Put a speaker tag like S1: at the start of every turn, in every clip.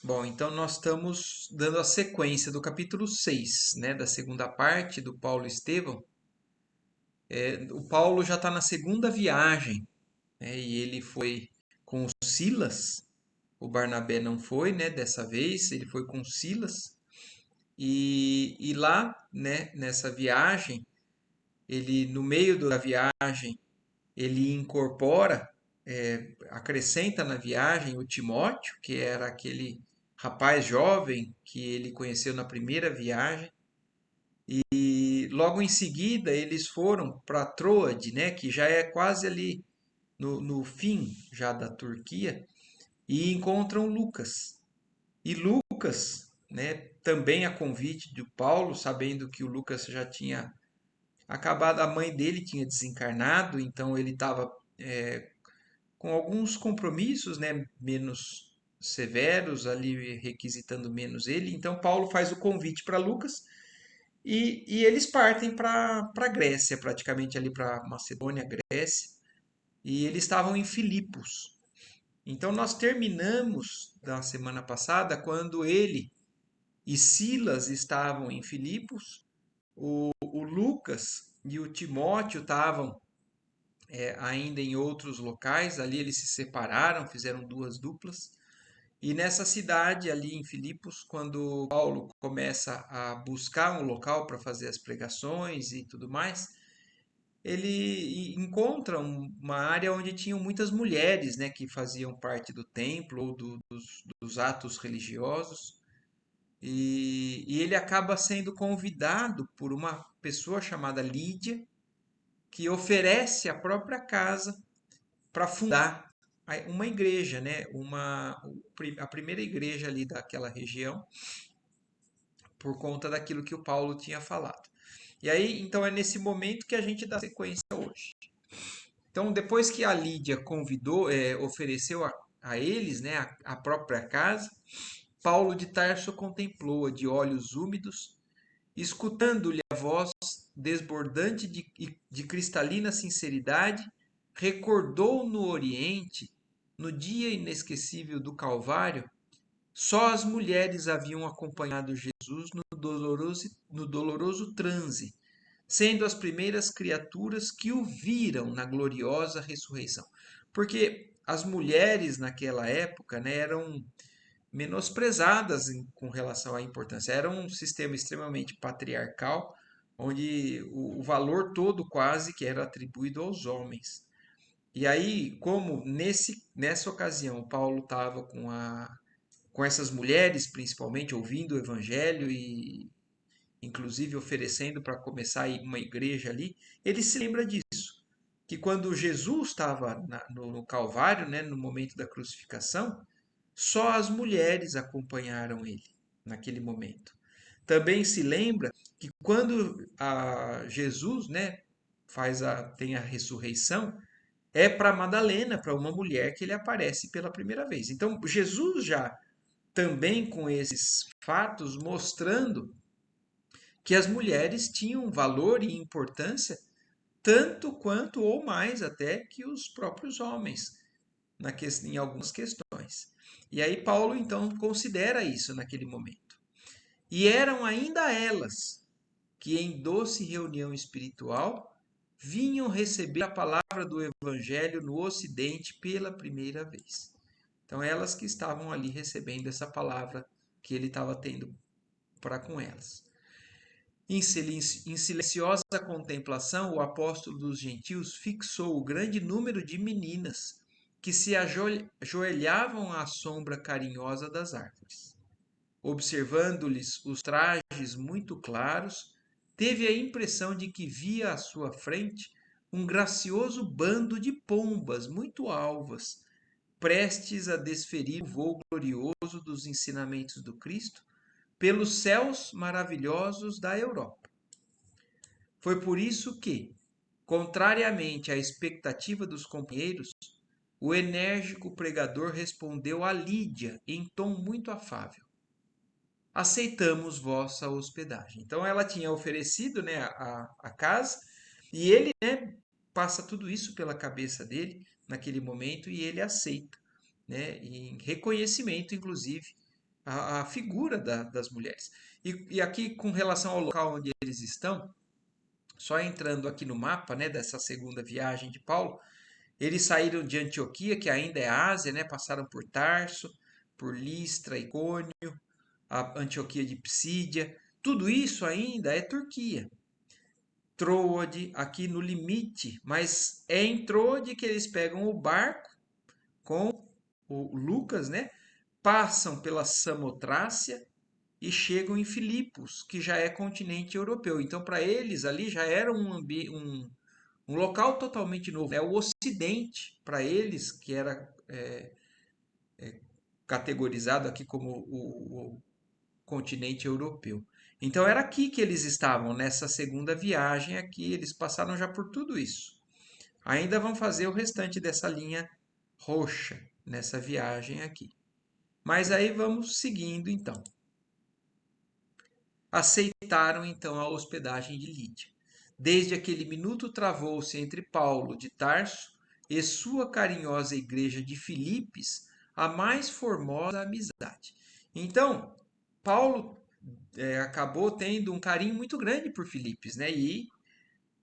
S1: Bom, então nós estamos dando a sequência do capítulo 6, né, da segunda parte do Paulo e Estevão. O Paulo já está na segunda viagem, né, e ele foi com o Silas. O Barnabé não foi, né, dessa vez, ele foi com Silas. E lá, né, nessa viagem, ele no meio da viagem, ele incorpora, acrescenta na viagem o Timóteo, que era aquele rapaz jovem que ele conheceu na primeira viagem. E logo em seguida eles foram para Troade, né, que já é quase ali no fim já da Turquia, e encontram Lucas. E Lucas, né, também a convite de Paulo, sabendo que o Lucas já tinha acabado, a mãe dele tinha desencarnado, então ele estava com alguns compromissos, né, menos severos, ali requisitando menos ele. Então Paulo faz o convite para Lucas e eles partem para a Grécia, praticamente ali para Macedônia, Grécia, e eles estavam em Filipos. Então nós terminamos da semana passada quando ele e Silas estavam em Filipos, o Lucas e o Timóteo estavam ainda em outros locais, ali eles se separaram, fizeram duas duplas. E nessa cidade, ali em Filipos, quando Paulo começa a buscar um local para fazer as pregações e tudo mais, ele encontra uma área onde tinham muitas mulheres, né, que faziam parte do templo ou dos atos religiosos. E ele acaba sendo convidado por uma pessoa chamada Lídia, que oferece a própria casa para fundar uma igreja, né? A primeira igreja ali daquela região, por conta daquilo que o Paulo tinha falado. E aí, então é nesse momento que a gente dá sequência hoje. Então, depois que a Lídia convidou, ofereceu a eles, né, a própria casa, Paulo de Tarso contemplou-a de olhos úmidos, escutando-lhe a voz desbordante de cristalina sinceridade, recordou no Oriente, no dia inesquecível do Calvário, só as mulheres haviam acompanhado Jesus no doloroso transe, sendo as primeiras criaturas que o viram na gloriosa ressurreição. Porque as mulheres naquela época, né, eram menosprezadas com relação à importância. Era um sistema extremamente patriarcal, onde o valor todo quase que era atribuído aos homens. E aí, como nessa ocasião Paulo estava com essas mulheres, principalmente, ouvindo o evangelho e inclusive oferecendo para começar uma igreja ali, ele se lembra disso, que quando Jesus estava no Calvário, né, no momento da crucificação, só as mulheres acompanharam ele naquele momento. Também se lembra que quando Jesus, né, tem a ressurreição, é para Madalena, para uma mulher que ele aparece pela primeira vez. Então, Jesus já também com esses fatos mostrando que as mulheres tinham valor e importância tanto quanto ou mais até que os próprios homens em algumas questões. E aí Paulo então considera isso naquele momento. E eram ainda elas que em doce reunião espiritual vinham receber a palavra do evangelho no ocidente pela primeira vez. Então elas que estavam ali recebendo essa palavra que ele estava tendo para com elas. Em silenciosa contemplação, o apóstolo dos gentios fixou o grande número de meninas que se ajoelhavam à sombra carinhosa das árvores. Observando-lhes os trajes muito claros, teve a impressão de que via à sua frente um gracioso bando de pombas muito alvas, prestes a desferir o voo glorioso dos ensinamentos do Cristo pelos céus maravilhosos da Europa. Foi por isso que, contrariamente à expectativa dos companheiros, o enérgico pregador respondeu a Lídia em tom muito afável: aceitamos vossa hospedagem. Então ela tinha oferecido, né, a casa, e ele, né, passa tudo isso pela cabeça dele naquele momento e ele aceita, né, em reconhecimento, inclusive, a figura das mulheres. E aqui, com relação ao local onde eles estão, só entrando aqui no mapa, né, dessa segunda viagem de Paulo, eles saíram de Antioquia, que ainda é Ásia, né, passaram por Tarso, por Listra, Icônio, a Antioquia de Psídia. Tudo isso ainda é Turquia. Troade, aqui no limite, mas é em Troade que eles pegam o barco com o Lucas, né? Passam pela Samotrácia e chegam em Filipos, que já é continente europeu. Então, para eles ali já era um local totalmente novo. É o Ocidente, para eles, que era categorizado aqui como o continente europeu. Então, era aqui que eles estavam, nessa segunda viagem aqui. Eles passaram já por tudo isso. Ainda vão fazer o restante dessa linha roxa nessa viagem aqui. Mas aí vamos seguindo então. Aceitaram então a hospedagem de Lídia. Desde aquele minuto travou-se entre Paulo de Tarso e sua carinhosa igreja de Filipos a mais formosa amizade. Então, Paulo acabou tendo um carinho muito grande por Filipos, né?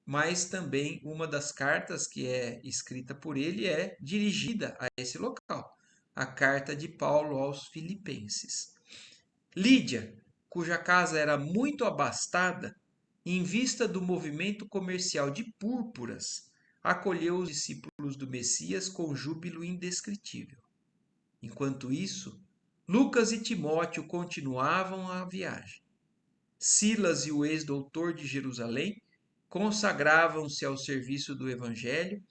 S1: Mas também uma das cartas que é escrita por ele é dirigida a esse local, a carta de Paulo aos Filipenses. Lídia, cuja casa era muito abastada, em vista do movimento comercial de púrpuras, acolheu os discípulos do Messias com júbilo indescritível. Enquanto isso, Lucas e Timóteo continuavam a viagem. Silas e o ex-doutor de Jerusalém consagravam-se ao serviço do Evangelho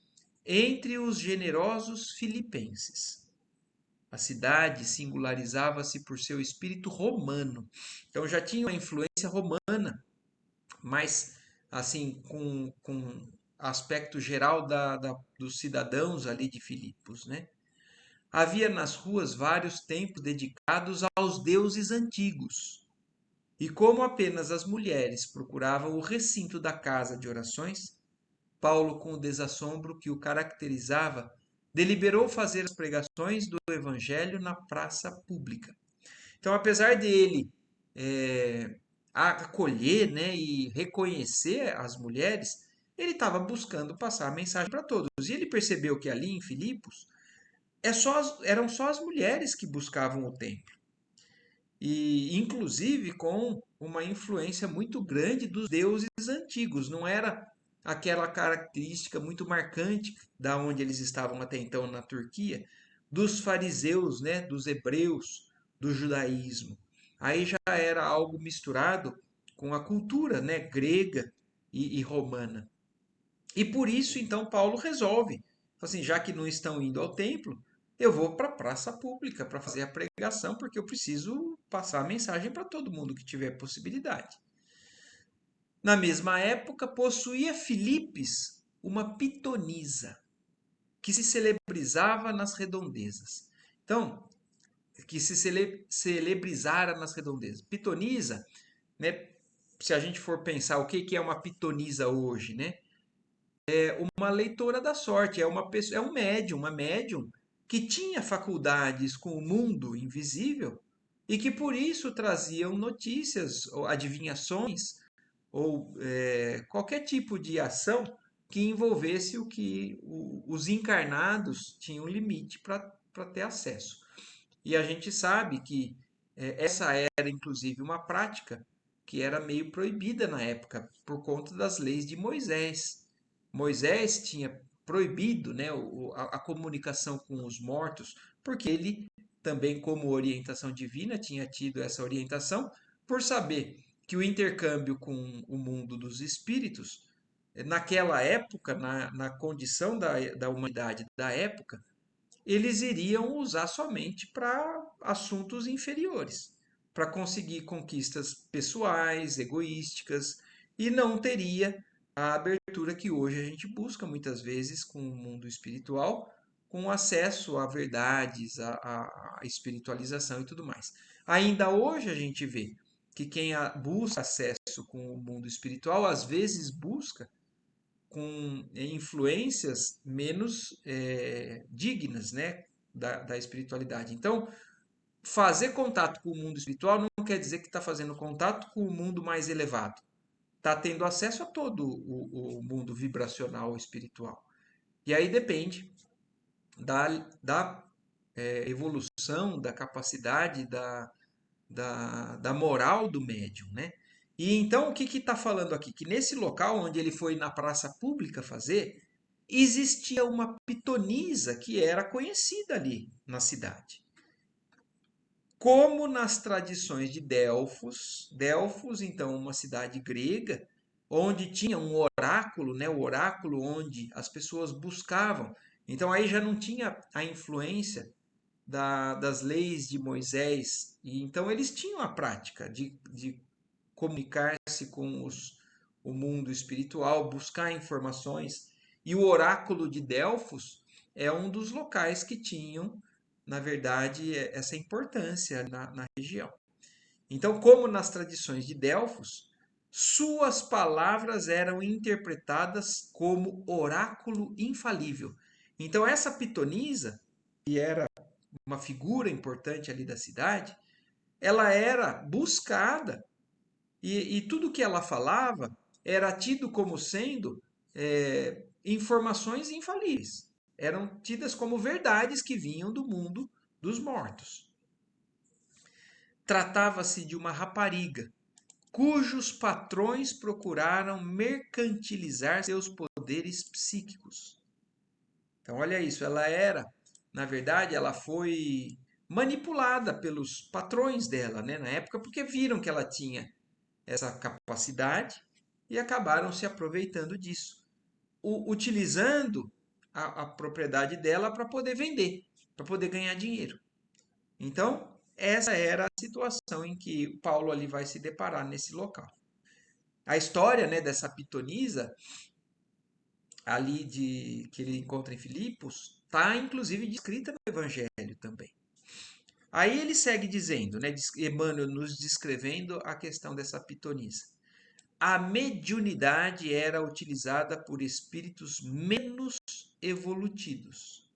S1: entre os generosos filipenses. A cidade singularizava-se por seu espírito romano. Então já tinha uma influência romana, mas assim com aspecto geral dos cidadãos ali de Filipos, né? Havia nas ruas vários templos dedicados aos deuses antigos. E como apenas as mulheres procuravam o recinto da casa de orações, Paulo, com o desassombro que o caracterizava, deliberou fazer as pregações do evangelho na praça pública. Então, apesar dele é, acolher, né, e reconhecer as mulheres, ele estava buscando passar a mensagem para todos. E ele percebeu que ali em Filipos eram só as mulheres que buscavam o templo. E, inclusive, com uma influência muito grande dos deuses antigos. Não era aquela característica muito marcante da onde eles estavam até então na Turquia, dos fariseus, né, dos hebreus, do judaísmo. Aí já era algo misturado com a cultura, né, grega e romana. E por isso, então, Paulo resolve, assim, já que não estão indo ao templo, eu vou para a praça pública para fazer a pregação, porque eu preciso passar a mensagem para todo mundo que tiver possibilidade. Na mesma época, possuía Filipos uma pitonisa, que se celebrizava nas redondezas. Então, que se celebrizara nas redondezas. Pitonisa, né? Se a gente for pensar o que é uma pitonisa hoje, né? Uma leitora da sorte, é uma pessoa, é um médium, uma médium que tinha faculdades com o mundo invisível e que por isso traziam notícias, ou adivinhações ou qualquer tipo de ação que envolvesse o que os encarnados tinham limite para ter acesso. E a gente sabe que essa era inclusive uma prática que era meio proibida na época por conta das leis de Moisés. Moisés tinha proibido, né, a comunicação com os mortos, porque ele também, como orientação divina, tinha tido essa orientação por saber que o intercâmbio com o mundo dos espíritos, naquela época, na condição da humanidade da época, eles iriam usar somente para assuntos inferiores, para conseguir conquistas pessoais, egoísticas, e não teria a abertura que hoje a gente busca muitas vezes com o mundo espiritual, com acesso a verdades, a espiritualização e tudo mais. Ainda hoje a gente vê que quem busca acesso com o mundo espiritual, às vezes busca com influências menos dignas, né, da espiritualidade. Então, fazer contato com o mundo espiritual não quer dizer que está fazendo contato com o mundo mais elevado. Está tendo acesso a todo o mundo vibracional espiritual. E aí depende da evolução, da capacidade, da moral do médium, né? E então o que está falando aqui? Que nesse local onde ele foi na praça pública fazer, existia uma pitonisa que era conhecida ali na cidade. Como nas tradições de Delfos, Delfos, então, uma cidade grega, onde tinha um oráculo, né, o oráculo onde as pessoas buscavam. Então aí já não tinha a influência das leis de Moisés, e então eles tinham a prática de comunicar-se com o mundo espiritual, buscar informações. E o oráculo de Delfos é um dos locais que tinham, na verdade, essa importância na região. Então, como nas tradições de Delfos, suas palavras eram interpretadas como oráculo infalível. Então, essa pitonisa, que era uma figura importante ali da cidade, ela era buscada e tudo que ela falava era tido como sendo informações infalíveis. Eram tidas como verdades que vinham do mundo dos mortos. Tratava-se de uma rapariga, cujos patrões procuraram mercantilizar seus poderes psíquicos. Então, olha isso, ela era, na verdade, ela foi manipulada pelos patrões dela, né, na época, porque viram que ela tinha essa capacidade e acabaram se aproveitando disso, utilizando a propriedade dela para poder vender, para poder ganhar dinheiro. Então, essa era a situação em que Paulo ali vai se deparar nesse local. A história, né, dessa pitonisa ali que ele encontra em Filipos está inclusive descrita no Evangelho também. Aí ele segue dizendo, né, Emmanuel nos descrevendo a questão dessa pitonisa. A mediunidade era utilizada por espíritos menos evolutivos,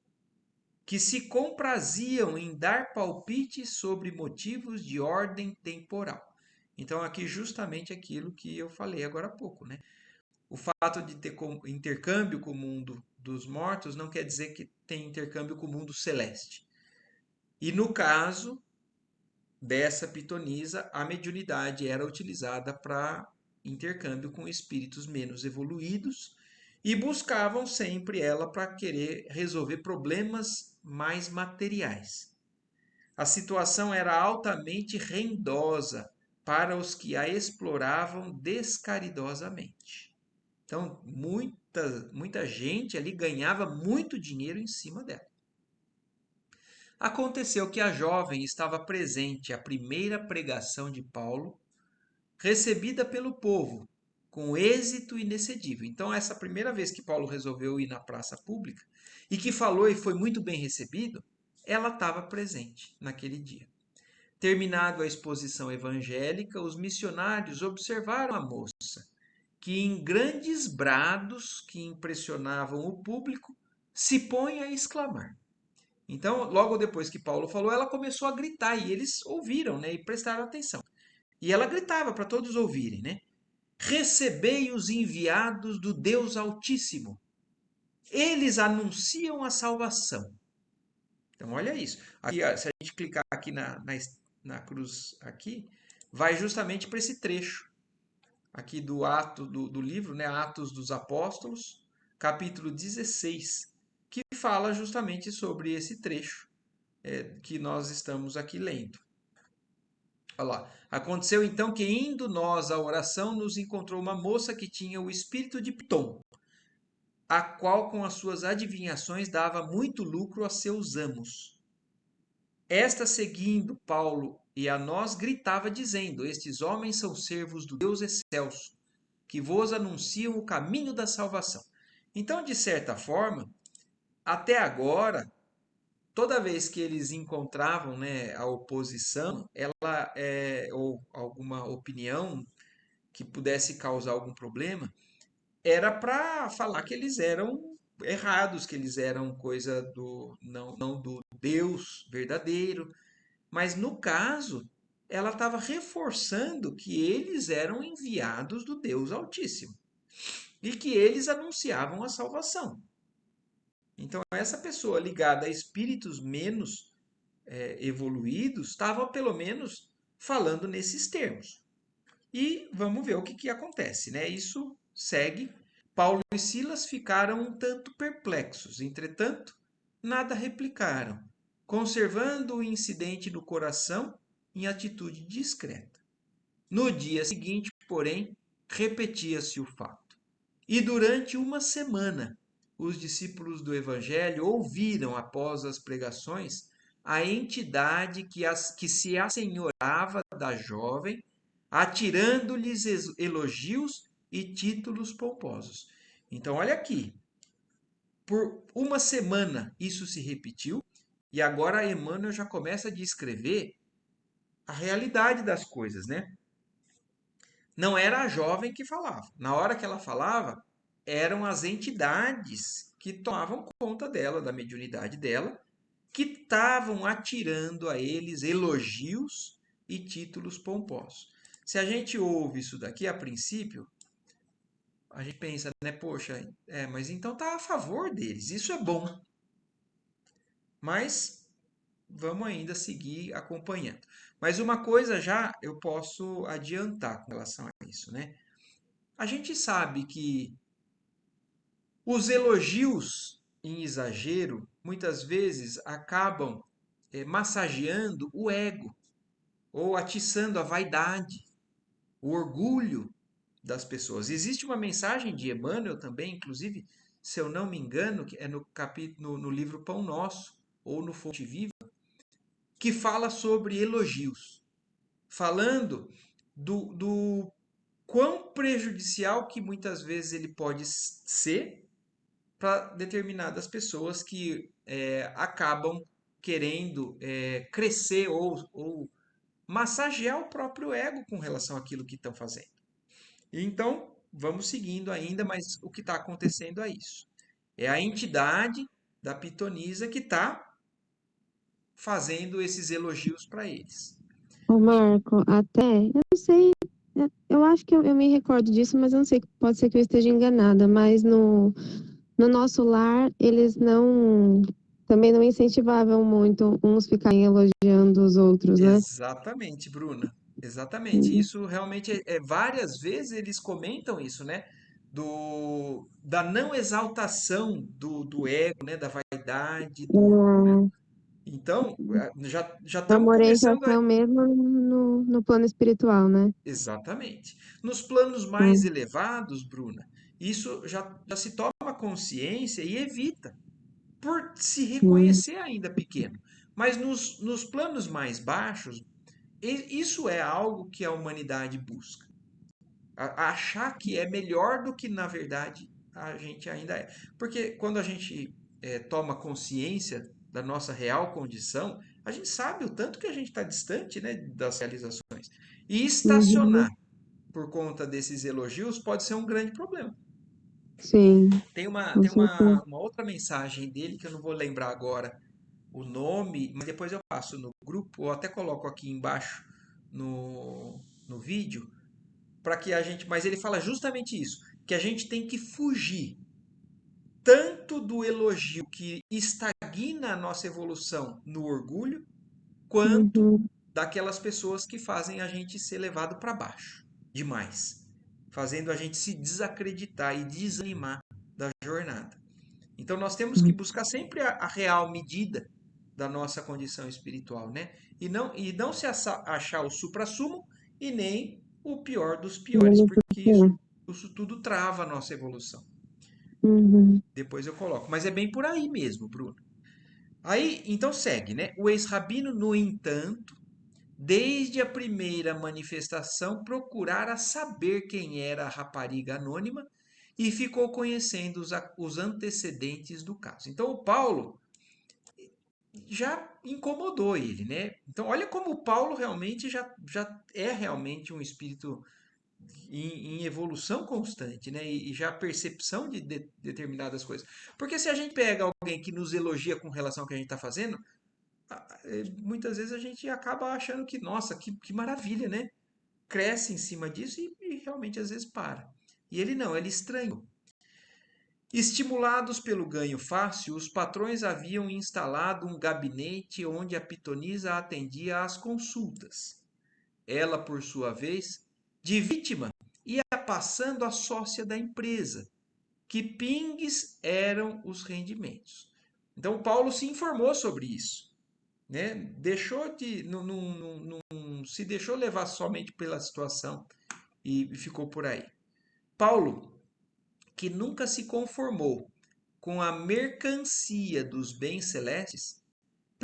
S1: que se compraziam em dar palpites sobre motivos de ordem temporal. Então, aqui justamente aquilo que eu falei agora há pouco, né? O fato de ter intercâmbio com o mundo dos mortos não quer dizer que tem intercâmbio com o mundo celeste. E no caso dessa pitonisa, a mediunidade era utilizada para intercâmbio com espíritos menos evoluídos e buscavam sempre ela para querer resolver problemas mais materiais. A situação era altamente rendosa para os que a exploravam descaridosamente. Então, muita gente ali ganhava muito dinheiro em cima dela. Aconteceu que a jovem estava presente à primeira pregação de Paulo, recebida pelo povo, com êxito inexcedível. Então, essa primeira vez que Paulo resolveu ir na praça pública e que falou e foi muito bem recebido, ela estava presente naquele dia. Terminado a exposição evangélica, os missionários observaram a moça, que em grandes brados que impressionavam o público, se põe a exclamar. Então, logo depois que Paulo falou, ela começou a gritar e eles ouviram, né, e prestaram atenção. E ela gritava para todos ouvirem, né? Recebei os enviados do Deus Altíssimo. Eles anunciam a salvação. Então, olha isso. Aqui, se a gente clicar aqui na cruz aqui, vai justamente para esse trecho aqui do ato do livro, né? Atos dos Apóstolos, capítulo 16, que fala justamente sobre esse trecho que nós estamos aqui lendo. Olha lá. Aconteceu então que, indo nós à oração, nos encontrou uma moça que tinha o espírito de Pitom, a qual com as suas adivinhações dava muito lucro a seus amos. Esta, seguindo Paulo e a nós, gritava dizendo: Estes homens são servos do Deus excelso, que vos anunciam o caminho da salvação. Então, de certa forma, até agora, toda vez que eles encontravam, né, a oposição, ou alguma opinião que pudesse causar algum problema, era para falar que eles eram errados, que eles eram coisa do não do Deus verdadeiro. Mas no caso, ela estava reforçando que eles eram enviados do Deus Altíssimo e que eles anunciavam a salvação. Então, essa pessoa ligada a espíritos menos evoluídos estava, pelo menos, falando nesses termos. E vamos ver o que acontece, né? Isso segue. Paulo e Silas ficaram um tanto perplexos, entretanto, nada replicaram, conservando o incidente no coração em atitude discreta. No dia seguinte, porém, repetia-se o fato. E durante uma semana, os discípulos do Evangelho ouviram, após as pregações, a entidade que se assenhorava da jovem, atirando-lhes elogios e títulos pomposos. Então, olha aqui, por uma semana isso se repetiu, e agora Emmanuel já começa a descrever a realidade das coisas, né? Não era a jovem que falava. Na hora que ela falava, eram as entidades que tomavam conta dela, da mediunidade dela, que estavam atirando a eles elogios e títulos pomposos. Se a gente ouve isso daqui a princípio, a gente pensa, né, poxa, mas então tá a favor deles, isso é bom. Mas vamos ainda seguir acompanhando. Mas uma coisa já eu posso adiantar com relação a isso, né? A gente sabe que os elogios em exagero muitas vezes acabam massageando o ego ou atiçando a vaidade, o orgulho das pessoas. Existe uma mensagem de Emmanuel também, inclusive, se eu não me engano, que é no capítulo no livro Pão Nosso ou no Fonte Viva, que fala sobre elogios, falando do quão prejudicial que muitas vezes ele pode ser para determinadas pessoas que acabam querendo crescer ou massagear o próprio ego com relação àquilo que estão fazendo. Então, vamos seguindo ainda, mas o que está acontecendo é isso. É a entidade da pitonisa que está fazendo esses elogios para eles.
S2: Ô Marco, até, eu não sei, eu acho que eu me recordo disso, mas eu não sei, pode ser que eu esteja enganada, mas no nosso lar, eles também não incentivavam muito uns ficarem elogiando os outros, né?
S1: Exatamente, Bruna. Exatamente.
S2: Uhum.
S1: Isso realmente várias vezes eles comentam isso, né? Da não exaltação do ego, né? Da vaidade, do orgulho. Então, já
S2: É
S1: estamos
S2: uma
S1: começando a...
S2: orientação mesmo no plano espiritual, né?
S1: Exatamente. Nos planos mais
S2: Hum.
S1: elevados, Bruna, isso já se toma consciência e evita, por se
S2: Hum.
S1: reconhecer ainda pequeno. Mas nos planos mais baixos, isso é algo que a humanidade busca. Achar que é melhor do que, na verdade, a gente ainda é. Porque quando a gente toma consciência da nossa real condição, a gente sabe o tanto que a gente está distante, né, das realizações. E estacionar
S2: Uhum.
S1: por conta desses elogios pode ser um grande problema.
S2: Sim,
S1: Tem uma,
S2: com
S1: tem
S2: certeza.
S1: uma, uma outra mensagem dele que eu não vou lembrar agora o nome, mas depois eu passo no grupo, ou até coloco aqui embaixo no vídeo, para que a gente. Mas ele fala justamente isso, que a gente tem que fugir tanto do elogio que estagna a nossa evolução no orgulho, quanto
S2: Uhum.
S1: daquelas pessoas que fazem a gente ser levado para baixo demais, fazendo a gente se desacreditar e desanimar da jornada. Então nós temos que buscar sempre a real medida da nossa condição espiritual, né? E não se achar o suprassumo e nem o pior dos piores, porque isso tudo trava a nossa evolução.
S2: Uhum.
S1: Depois eu coloco. Mas é bem por aí mesmo, Bruno. Aí, então segue, né? O ex-rabino, no entanto, desde a primeira manifestação, procurara saber quem era a rapariga anônima e ficou conhecendo os antecedentes do caso. Então, o Paulo já incomodou ele, né? Então, olha como o Paulo realmente já é realmente um espírito em evolução constante, né? E já a percepção de determinadas coisas. Porque se a gente pega alguém que nos elogia com relação ao que a gente está fazendo, muitas vezes a gente acaba achando que, nossa, que maravilha, né? Cresce em cima disso e realmente às vezes para. E ele não, ele estranhou. Estimulados pelo ganho fácil, os patrões haviam instalado um gabinete onde a pitonisa atendia às consultas. Ela, por sua vez, de vítima, ia passando a sócia da empresa. Que pingues eram os rendimentos. Então, Paulo se informou sobre isso. Né? Deixou de. Não se deixou levar somente pela situação e ficou por aí. Paulo, que nunca se conformou com a mercancia dos bens celestes,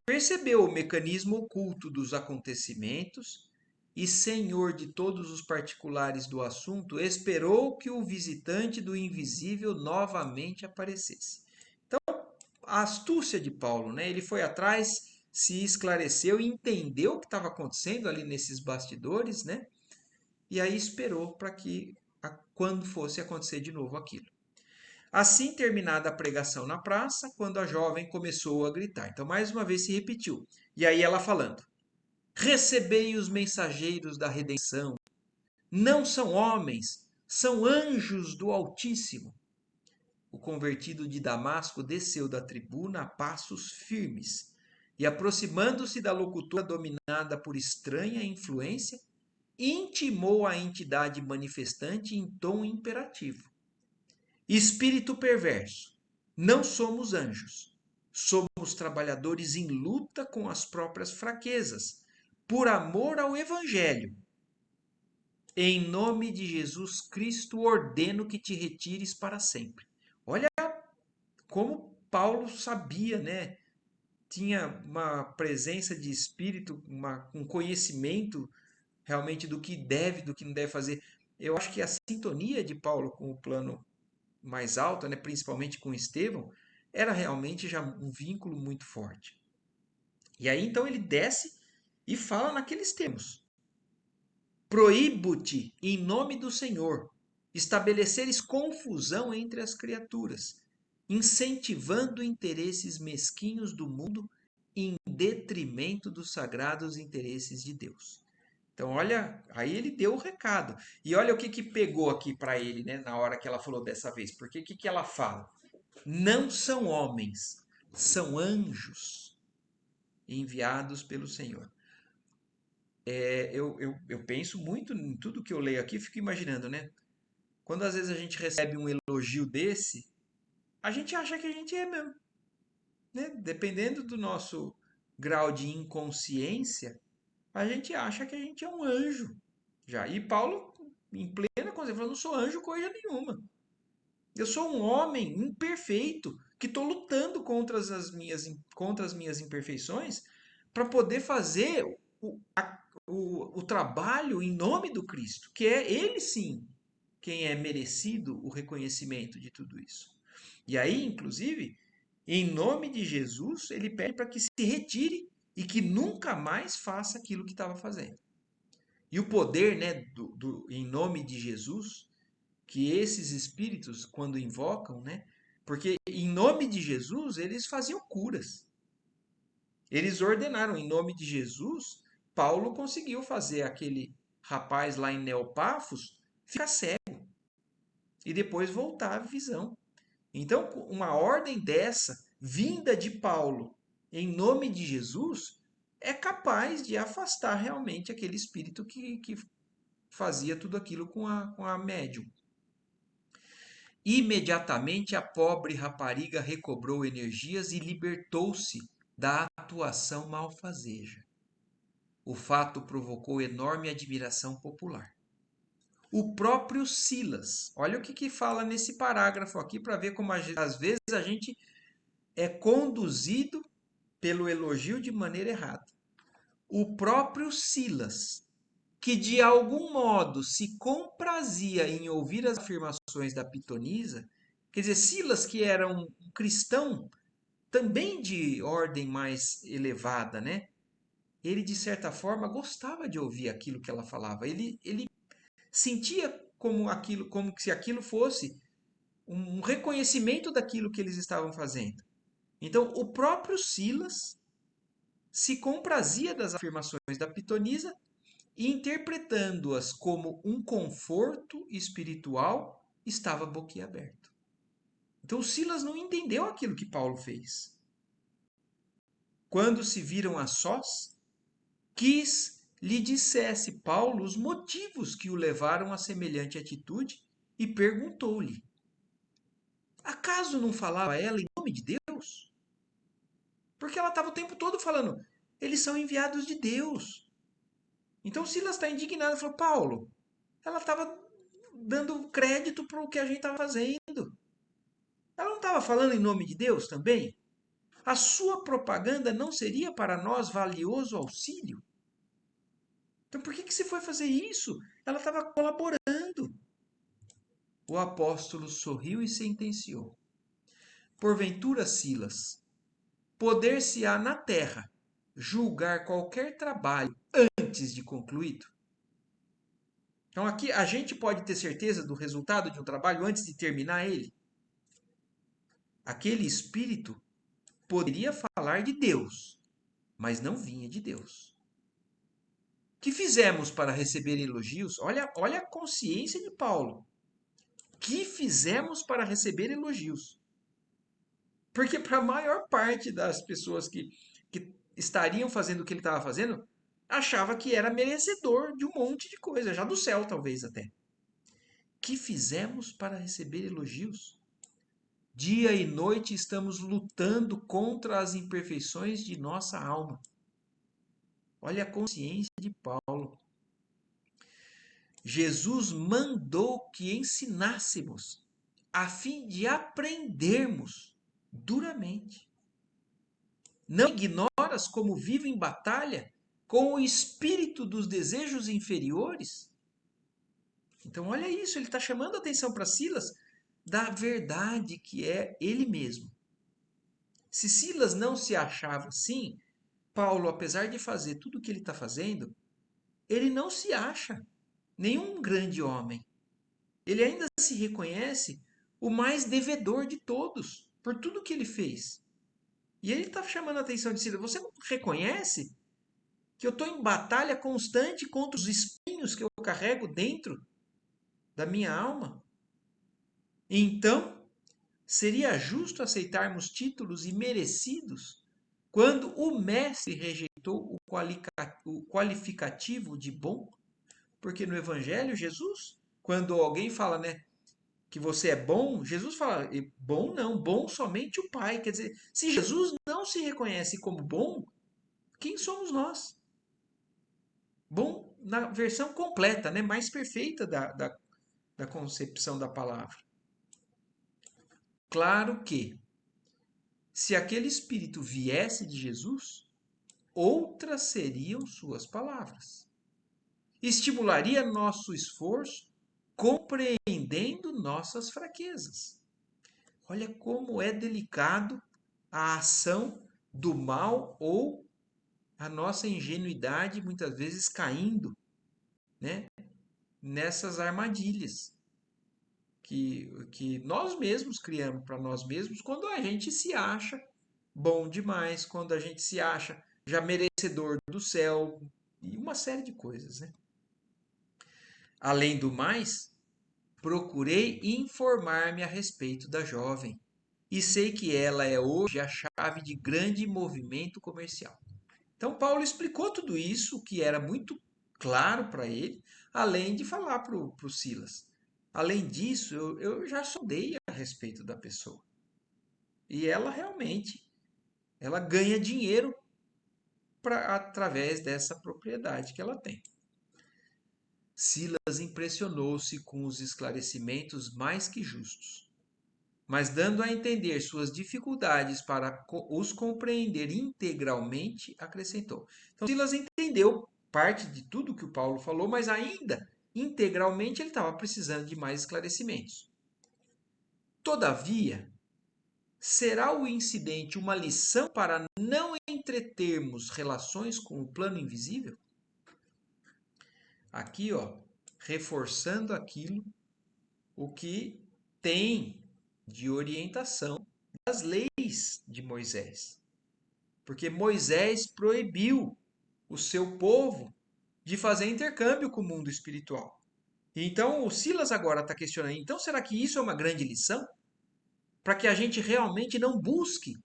S1: percebeu o mecanismo oculto dos acontecimentos e, senhor de todos os particulares do assunto, esperou que o visitante do invisível novamente aparecesse. Então, a astúcia de Paulo, né? Ele foi atrás, se esclareceu e entendeu o que estava acontecendo ali nesses bastidores, né? E aí esperou para que, quando fosse acontecer de novo aquilo. Assim, terminada a pregação na praça, quando a jovem começou a gritar. Então, mais uma vez se repetiu. E aí ela falando: Recebei os mensageiros da redenção. Não são homens, são anjos do Altíssimo. O convertido de Damasco desceu da tribuna a passos firmes e, aproximando-se da locutora dominada por estranha influência, intimou a entidade manifestante em tom imperativo: Espírito perverso, não somos anjos. Somos trabalhadores em luta com as próprias fraquezas, por amor ao Evangelho. Em nome de Jesus Cristo, ordeno que te retires para sempre. Olha como Paulo sabia, né? Tinha uma presença de espírito, um conhecimento realmente do que deve, do que não deve fazer. Eu acho que a sintonia de Paulo com o plano mais alta, né, principalmente com Estevão, era realmente já um vínculo muito forte. E aí então ele desce e fala naqueles termos: Proíbo-te, em nome do Senhor, estabeleceres confusão entre as criaturas, incentivando interesses mesquinhos do mundo em detrimento dos sagrados interesses de Deus. Então, olha, aí ele deu o recado. E olha o que que pegou aqui para ele, né, na hora que ela falou dessa vez. Porque o que que ela fala? Não são homens, são anjos enviados pelo Senhor. Eu penso muito em tudo que eu leio aqui, fico imaginando, né? Quando às vezes a gente recebe um elogio desse, a gente acha que a gente é mesmo, né? Dependendo do nosso grau de inconsciência, a gente acha que a gente é um anjo já. E Paulo, em plena consciência, falou: não sou anjo coisa nenhuma. Eu sou um homem imperfeito que estou lutando contra as minhas imperfeições para poder fazer o trabalho em nome do Cristo, que é ele sim quem é merecido o reconhecimento de tudo isso. E aí, inclusive, em nome de Jesus, ele pede para que se retire e que nunca mais faça aquilo que estava fazendo. E o poder, né, em nome de Jesus, que esses espíritos, quando invocam, né, porque em nome de Jesus eles faziam curas. Eles ordenaram em nome de Jesus. Paulo conseguiu fazer aquele rapaz lá em Neopafos ficar cego e depois voltar à visão. Então, uma ordem dessa, vinda de Paulo, em nome de Jesus, é capaz de afastar realmente aquele espírito que fazia tudo aquilo com a médium. Imediatamente a pobre rapariga recobrou energias e libertou-se da atuação malfazeja. O fato provocou enorme admiração popular. O próprio Silas, olha o que fala nesse parágrafo aqui para ver como às vezes a gente é conduzido pelo elogio de maneira errada. O próprio Silas, que de algum modo se comprazia em ouvir as afirmações da pitonisa, quer dizer, Silas, que era um cristão também de ordem mais elevada, né? Ele, de certa forma, gostava de ouvir aquilo que ela falava. Ele sentia como aquilo, como se aquilo fosse um reconhecimento daquilo que eles estavam fazendo. Então, o próprio Silas se comprazia das afirmações da pitonisa e, interpretando-as como um conforto espiritual, estava boquiaberto. Então Silas não entendeu aquilo que Paulo fez. Quando se viram a sós, quis lhe dissesse Paulo os motivos que o levaram a semelhante atitude e perguntou-lhe: acaso não falava ela em nome de Deus? Porque ela estava o tempo todo falando: eles são enviados de Deus. Então Silas está indignado e falou: Paulo, ela estava dando crédito para o que a gente estava fazendo. Ela não estava falando em nome de Deus também? A sua propaganda não seria para nós valioso auxílio? Então por que você foi fazer isso? Ela estava colaborando. O apóstolo sorriu e sentenciou: porventura, Silas, poder-se-á na terra julgar qualquer trabalho antes de concluído? Então aqui a gente pode ter certeza do resultado de um trabalho antes de terminar ele. Aquele espírito poderia falar de Deus, mas não vinha de Deus. Que fizemos para receber elogios? Olha a consciência de Paulo. Que fizemos para receber elogios? Porque para a maior parte das pessoas que estariam fazendo o que ele estava fazendo, achava que era merecedor de um monte de coisa, já do céu talvez até. Que fizemos para receber elogios? Dia e noite estamos lutando contra as imperfeições de nossa alma. Olha a consciência de Paulo. Jesus mandou que ensinássemos, a fim de aprendermos duramente. Não ignoras como vivo em batalha com o espírito dos desejos inferiores? Então, olha isso, ele está chamando a atenção para Silas da verdade que é ele mesmo. Se Silas não se achava assim, Paulo, apesar de fazer tudo o que ele está fazendo, ele não se acha nenhum grande homem. Ele ainda se reconhece o mais devedor de todos, por tudo que ele fez. E ele está chamando a atenção de Silas. Você não reconhece que eu estou em batalha constante contra os espinhos que eu carrego dentro da minha alma? Então, seria justo aceitarmos títulos imerecidos quando o mestre rejeitou o qualificativo de bom? Porque no Evangelho, Jesus, quando alguém fala, né, que você é bom, Jesus fala, bom não, bom somente o Pai. Quer dizer, se Jesus não se reconhece como bom, quem somos nós? Bom na versão completa, né, mais perfeita da concepção da palavra. Claro que, se aquele espírito viesse de Jesus, outras seriam suas palavras. Estimularia nosso esforço, compreendendo nossas fraquezas. Olha como é delicado a ação do mal ou a nossa ingenuidade muitas vezes caindo, né, nessas armadilhas que nós mesmos criamos para nós mesmos quando a gente se acha bom demais, quando a gente se acha já merecedor do céu e uma série de coisas, né? Além do mais, procurei informar-me a respeito da jovem e sei que ela é hoje a chave de grande movimento comercial. Então, Paulo explicou tudo isso, que era muito claro para ele, além de falar para o Silas. Além disso, eu já sondei a respeito da pessoa. E ela realmente, ela ganha dinheiro através dessa propriedade que ela tem. Silas impressionou-se com os esclarecimentos mais que justos, mas dando a entender suas dificuldades para os compreender integralmente, acrescentou. Então, Silas entendeu parte de tudo que o Paulo falou, mas ainda integralmente ele estava precisando de mais esclarecimentos. Todavia, será o incidente uma lição para não entretermos relações com o plano invisível? Aqui, ó, reforçando aquilo o que tem de orientação das leis de Moisés. porque Moisés proibiu o seu povo de fazer intercâmbio com o mundo espiritual. Então o Silas agora está questionando, então será que isso é uma grande lição? Para que a gente realmente não busque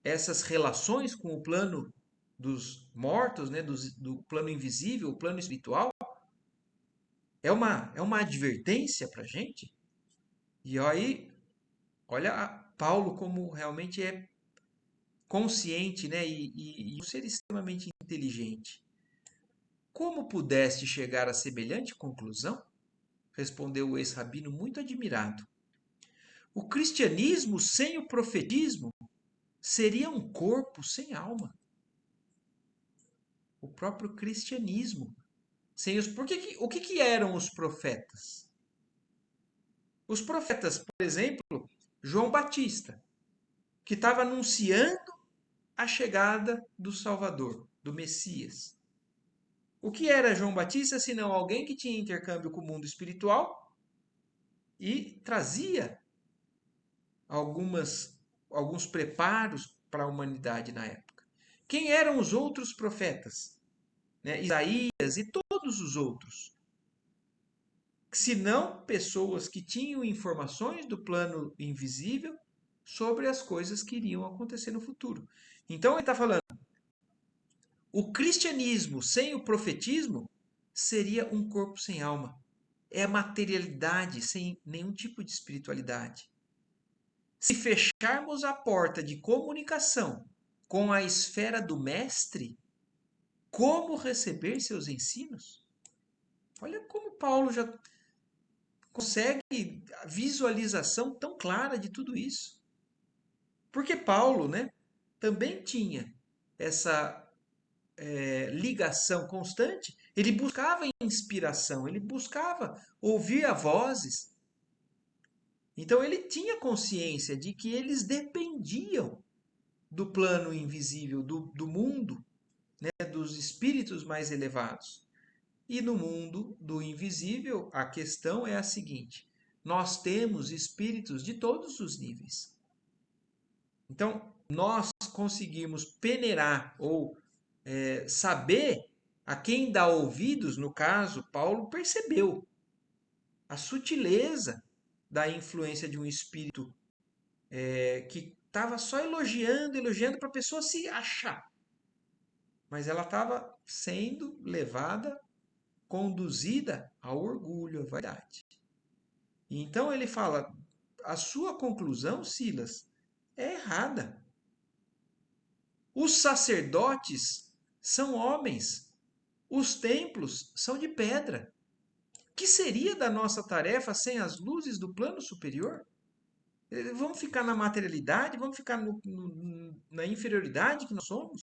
S1: essas relações com o plano dos mortos, né, do plano invisível, o plano espiritual? É uma advertência para a gente? E aí, olha Paulo como realmente é consciente, né, e um ser extremamente inteligente. Como pudeste chegar a semelhante conclusão? Respondeu o ex-rabino muito admirado. O cristianismo sem o profetismo seria um corpo sem alma. O próprio cristianismo sem os. O que eram os profetas? Os profetas, por exemplo, João Batista, que estava anunciando a chegada do Salvador, do Messias. O que era João Batista senão alguém que tinha intercâmbio com o mundo espiritual e trazia alguns preparos para a humanidade na época? Quem eram os outros profetas? Né? Isaías e todos os outros. Senão pessoas que tinham informações do plano invisível sobre as coisas que iriam acontecer no futuro. Então ele está falando, o cristianismo sem o profetismo seria um corpo sem alma. É a materialidade sem nenhum tipo de espiritualidade. Se fecharmos a porta de comunicação com a esfera do mestre, como receber seus ensinos? Olha como Paulo já consegue a visualização tão clara de tudo isso. Porque Paulo, né, também tinha essa ligação constante, ele buscava inspiração, ele buscava ouvir a vozes. Então ele tinha consciência de que eles dependiam do plano invisível, do mundo, né, dos espíritos mais elevados. E no mundo do invisível, a questão é a seguinte: nós temos espíritos de todos os níveis. Então, nós conseguimos peneirar ou saber a quem dá ouvidos, no caso, Paulo percebeu a sutileza da influência de um espírito que estava só elogiando, elogiando para a pessoa se achar. Mas ela estava sendo levada, conduzida ao orgulho, à vaidade. E então ele fala: a sua conclusão, Silas, é errada. Os sacerdotes são homens, os templos são de pedra. Que seria da nossa tarefa sem as luzes do plano superior? Vamos ficar na materialidade? Vamos ficar na inferioridade que nós somos?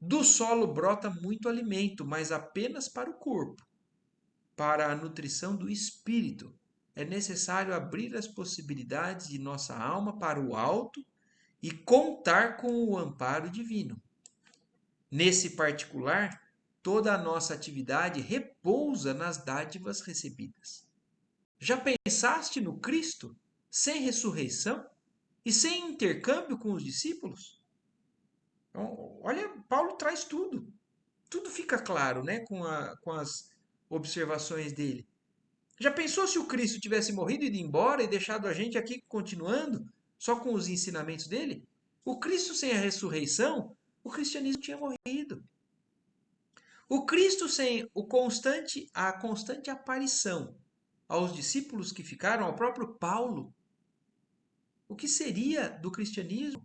S1: Do solo brota muito alimento, mas apenas para o corpo. Para a nutrição do espírito, é necessário abrir as possibilidades de nossa alma para o alto e contar com o amparo divino. Nesse particular, toda a nossa atividade repousa nas dádivas recebidas. Já pensaste no Cristo sem ressurreição e sem intercâmbio com os discípulos? Então, olha, Paulo traz tudo. Tudo fica claro, né, com as observações dele. Já pensou se o Cristo tivesse morrido e ido embora e deixado a gente aqui continuando só com os ensinamentos dele? O Cristo sem a ressurreição, o cristianismo tinha morrido. O Cristo sem a constante aparição aos discípulos que ficaram, ao próprio Paulo, o que seria do cristianismo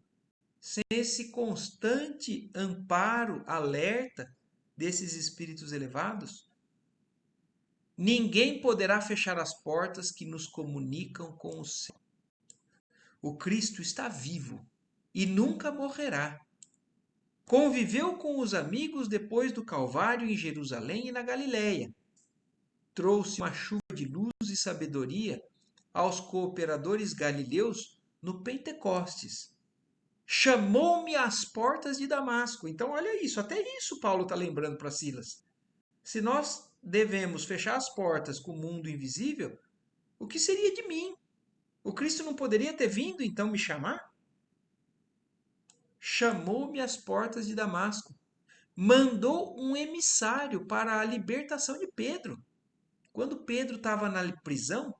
S1: sem esse constante amparo, alerta desses espíritos elevados? Ninguém poderá fechar as portas que nos comunicam com o céu. O Cristo está vivo e nunca morrerá. Conviveu com os amigos depois do Calvário em Jerusalém e na Galiléia. Trouxe uma chuva de luz e sabedoria aos cooperadores galileus no Pentecostes. Chamou-me às portas de Damasco. Então, olha isso, até isso Paulo está lembrando para Silas. Se nós devemos fechar as portas com o mundo invisível, o que seria de mim? O Cristo não poderia ter vindo então me chamar? chamou-me às portas de Damasco, mandou um emissário para a libertação de Pedro. Quando Pedro estava na prisão,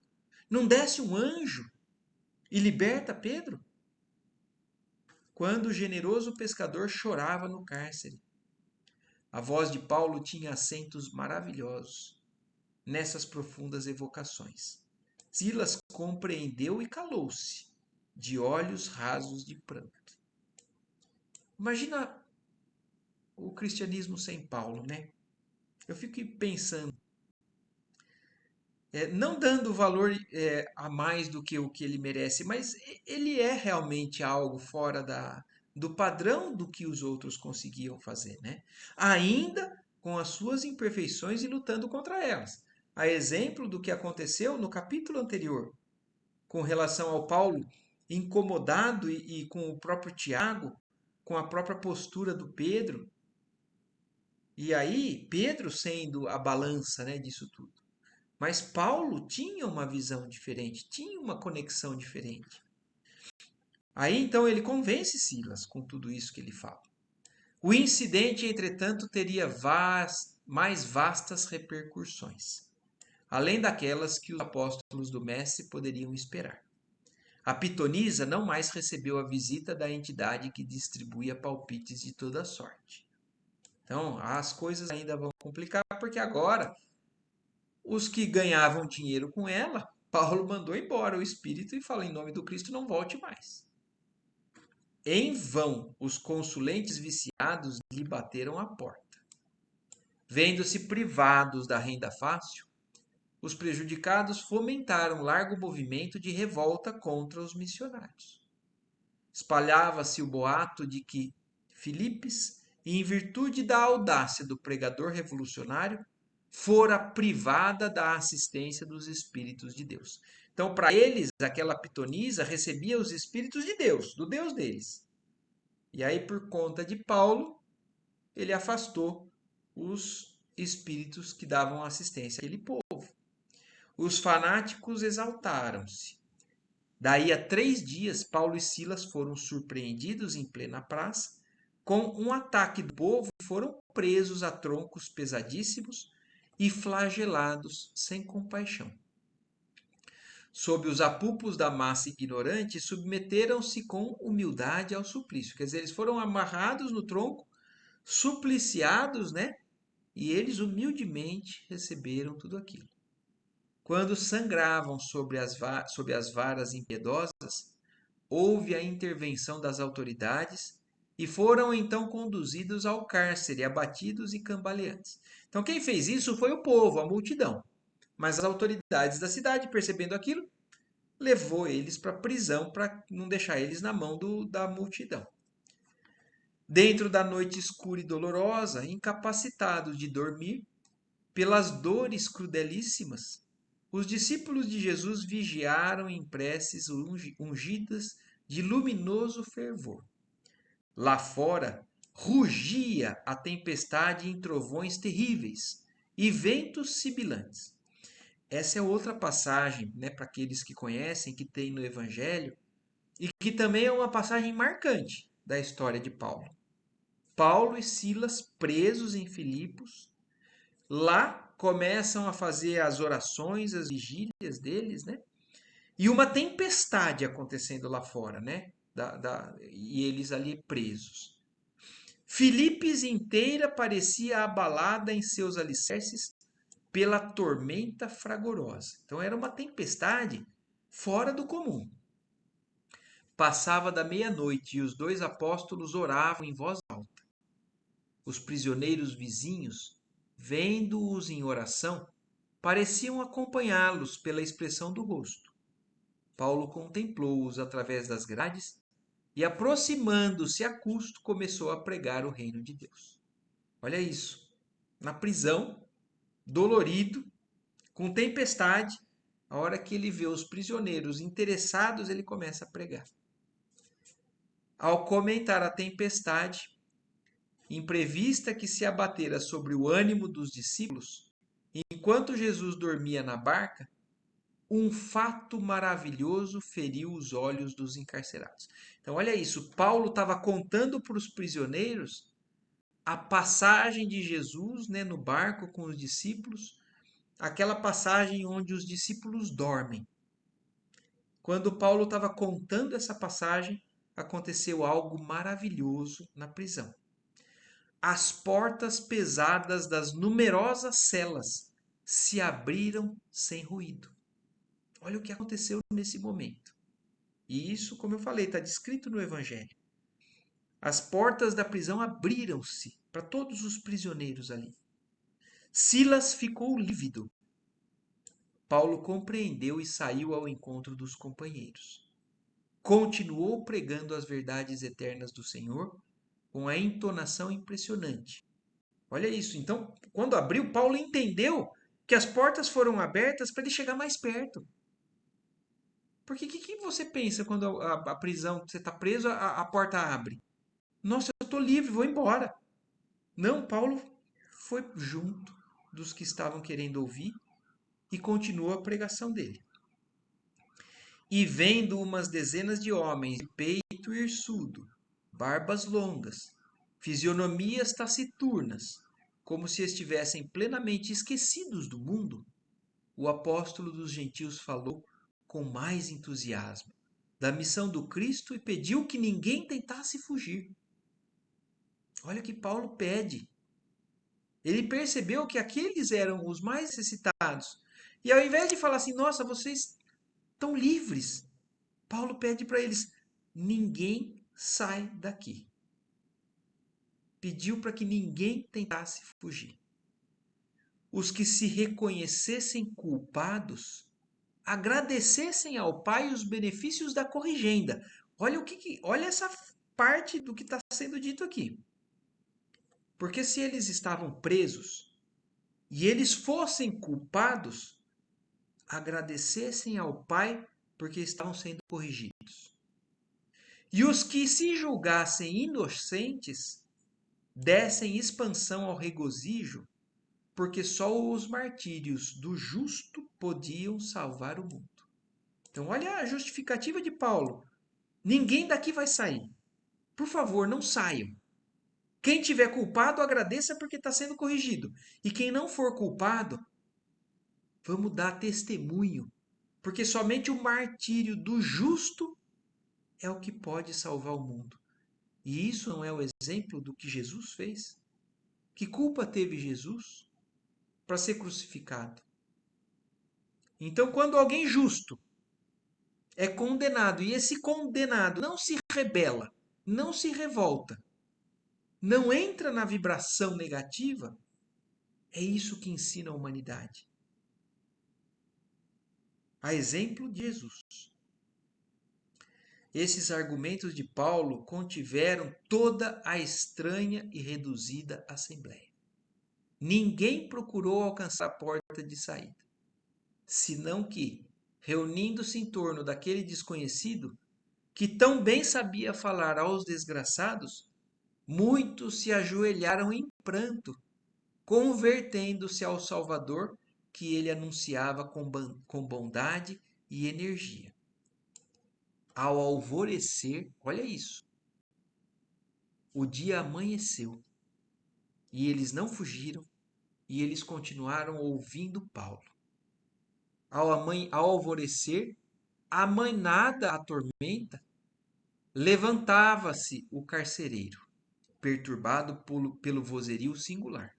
S1: não desce um anjo e liberta Pedro? Quando o generoso pescador chorava no cárcere. A voz de Paulo tinha acentos maravilhosos nessas profundas evocações. Silas compreendeu e calou-se, de olhos rasos de pranto. Imagina o cristianismo sem Paulo, né? Eu fico pensando, não dando valor a mais do que o que ele merece, mas ele é realmente algo fora do padrão do que os outros conseguiam fazer, né? Ainda com as suas imperfeições e lutando contra elas. A exemplo do que aconteceu no capítulo anterior, com relação ao Paulo incomodado e com o próprio Tiago, com a própria postura do Pedro, e aí Pedro sendo a balança, né, disso tudo. Mas Paulo tinha uma visão diferente, tinha uma conexão diferente. Aí então ele convence Silas com tudo isso que ele fala. O incidente, entretanto, teria mais vastas repercussões, além daquelas que os apóstolos do Mestre poderiam esperar. A pitonisa não mais recebeu a visita da entidade que distribuía palpites de toda sorte. Então, as coisas ainda vão complicar, porque agora os que ganhavam dinheiro com ela, Paulo mandou embora o espírito e fala: em nome do Cristo, não volte mais. Em vão, os consulentes viciados lhe bateram à porta. Vendo-se privados da renda fácil, os prejudicados fomentaram largo movimento de revolta contra os missionários. Espalhava-se o boato de que Filipes, em virtude da audácia do pregador revolucionário, fora privada da assistência dos Espíritos de Deus. Então, para eles, aquela pitonisa recebia os Espíritos de Deus, do Deus deles. E aí, por conta de Paulo, ele afastou os espíritos que davam assistência àquele povo. Os fanáticos exaltaram-se. Daí a 3 dias, Paulo e Silas foram surpreendidos em plena praça com um ataque do povo e foram presos a troncos pesadíssimos e flagelados sem compaixão. Sob os apupos da massa ignorante, submeteram-se com humildade ao suplício. Quer dizer, eles foram amarrados no tronco, supliciados, né? E eles humildemente receberam tudo aquilo. Quando sangravam sob as varas impiedosas, houve a intervenção das autoridades e foram então conduzidos ao cárcere, abatidos e cambaleantes. Então, quem fez isso foi o povo, a multidão. Mas as autoridades da cidade, percebendo aquilo, levou eles para a prisão para não deixar eles na mão da multidão. Dentro da noite escura e dolorosa, incapacitados de dormir, pelas dores crudelíssimas, os discípulos de Jesus vigiaram em preces ungidas de luminoso fervor. Lá fora, rugia a tempestade em trovões terríveis e ventos sibilantes. Essa é outra passagem, né, para aqueles que conhecem, que tem no Evangelho, e que também é uma passagem marcante da história de Paulo. Paulo e Silas presos em Filipos, lá começam a fazer as orações, as vigílias deles, né? E uma tempestade acontecendo lá fora, né? E eles ali presos. Filipes inteira parecia abalada em seus alicerces pela tormenta fragorosa. Então era uma tempestade fora do comum. Passava da meia-noite e os 2 apóstolos oravam em voz alta. Os prisioneiros vizinhos, vendo-os em oração, pareciam acompanhá-los pela expressão do rosto. Paulo contemplou-os através das grades e, aproximando-se a custo, começou a pregar o reino de Deus. Olha isso. Na prisão, dolorido, com tempestade, a hora que ele vê os prisioneiros interessados, ele começa a pregar. Ao comentar a tempestade imprevista que se abatera sobre o ânimo dos discípulos, enquanto Jesus dormia na barca, um fato maravilhoso feriu os olhos dos encarcerados. Então, olha isso. Paulo estava contando para os prisioneiros a passagem de Jesus, né, no barco com os discípulos, aquela passagem onde os discípulos dormem. Quando Paulo estava contando essa passagem, aconteceu algo maravilhoso na prisão. As portas pesadas das numerosas celas se abriram sem ruído. Olha o que aconteceu nesse momento. E isso, como eu falei, está descrito no Evangelho. As portas da prisão abriram-se para todos os prisioneiros ali. Silas ficou lívido. Paulo compreendeu e saiu ao encontro dos companheiros. Continuou pregando as verdades eternas do Senhor com a entonação impressionante. Olha isso. Então, quando abriu, Paulo entendeu que as portas foram abertas para ele chegar mais perto. Porque o que você pensa quando a prisão, você está preso, a porta abre? Nossa, eu estou livre, vou embora. Não, Paulo foi junto dos que estavam querendo ouvir e continuou a pregação dele. E vendo umas dezenas de homens de peito hirsudo, barbas longas, fisionomias taciturnas, como se estivessem plenamente esquecidos do mundo, o apóstolo dos gentios falou com mais entusiasmo da missão do Cristo e pediu que ninguém tentasse fugir. Olha o que Paulo pede. Ele percebeu que aqueles eram os mais necessitados. E ao invés de falar assim, nossa, vocês estão livres, Paulo pede para eles: ninguém sai daqui. Pediu para que ninguém tentasse fugir. Os que se reconhecessem culpados agradecessem ao Pai os benefícios da corrigenda. Olha essa parte do que está sendo dito aqui. Porque se eles estavam presos e eles fossem culpados, agradecessem ao Pai porque estavam sendo corrigidos. E os que se julgassem inocentes dessem expansão ao regozijo, porque só os martírios do justo podiam salvar o mundo. Então, olha a justificativa de Paulo. Ninguém daqui vai sair. Por favor, não saiam. Quem tiver culpado, agradeça porque está sendo corrigido. E quem não for culpado, vamos dar testemunho. Porque somente o martírio do justo é o que pode salvar o mundo. E isso não é o exemplo do que Jesus fez? Que culpa teve Jesus para ser crucificado? Então, quando alguém justo é condenado e esse condenado não se rebela, não se revolta, não entra na vibração negativa, é isso que ensina a humanidade. A exemplo de Jesus. Esses argumentos de Paulo contiveram toda a estranha e reduzida assembleia. Ninguém procurou alcançar a porta de saída, senão que, reunindo-se em torno daquele desconhecido, que tão bem sabia falar aos desgraçados, muitos se ajoelharam em pranto, convertendo-se ao Salvador que ele anunciava com bondade e energia. Ao alvorecer, olha isso, o dia amanheceu e eles não fugiram e eles continuaram ouvindo Paulo. Ao alvorecer, amainada a tormenta, levantava-se o carcereiro, perturbado pelo vozerio singular.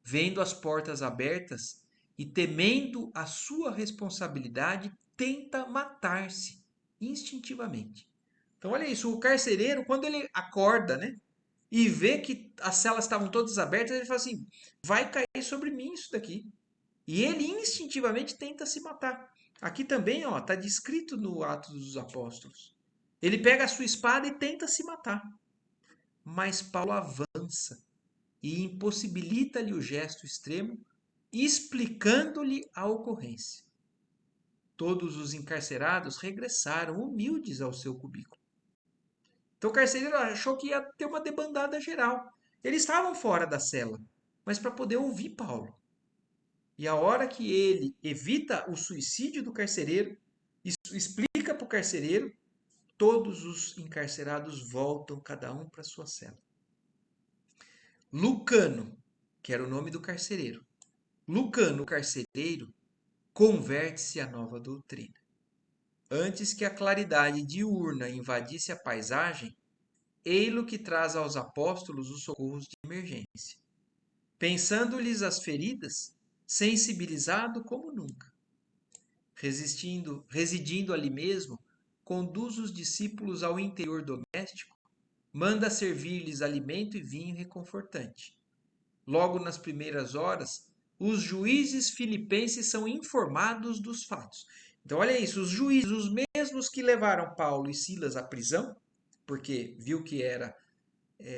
S1: Vendo as portas abertas e temendo a sua responsabilidade, tenta matar-se instintivamente. Então, olha isso, o carcereiro, quando ele acorda, né, e vê que as celas estavam todas abertas, ele fala assim: vai cair sobre mim isso daqui. E ele instintivamente tenta se matar. Aqui também, ó, está descrito no Atos dos Apóstolos. Ele pega a sua espada e tenta se matar. Mas Paulo avança e impossibilita-lhe o gesto extremo, explicando-lhe a ocorrência. Todos os encarcerados regressaram humildes ao seu cubículo. Então o carcereiro achou que ia ter uma debandada geral. Eles estavam fora da cela, mas para poder ouvir Paulo. E a hora que ele evita o suicídio do carcereiro, isso explica para o carcereiro, todos os encarcerados voltam cada um para sua cela. Lucano, que era o nome do carcereiro, Lucano, o carcereiro, converte-se à nova doutrina. Antes que a claridade diurna invadisse a paisagem, ei-lo que traz aos apóstolos os socorros de emergência. Pensando-lhes as feridas, sensibilizado como nunca. Residindo ali mesmo, conduz os discípulos ao interior doméstico, manda servir-lhes alimento e vinho reconfortante. Logo nas primeiras horas, os juízes filipenses são informados dos fatos. Então, olha isso, os juízes, os mesmos que levaram Paulo e Silas à prisão, porque viu que era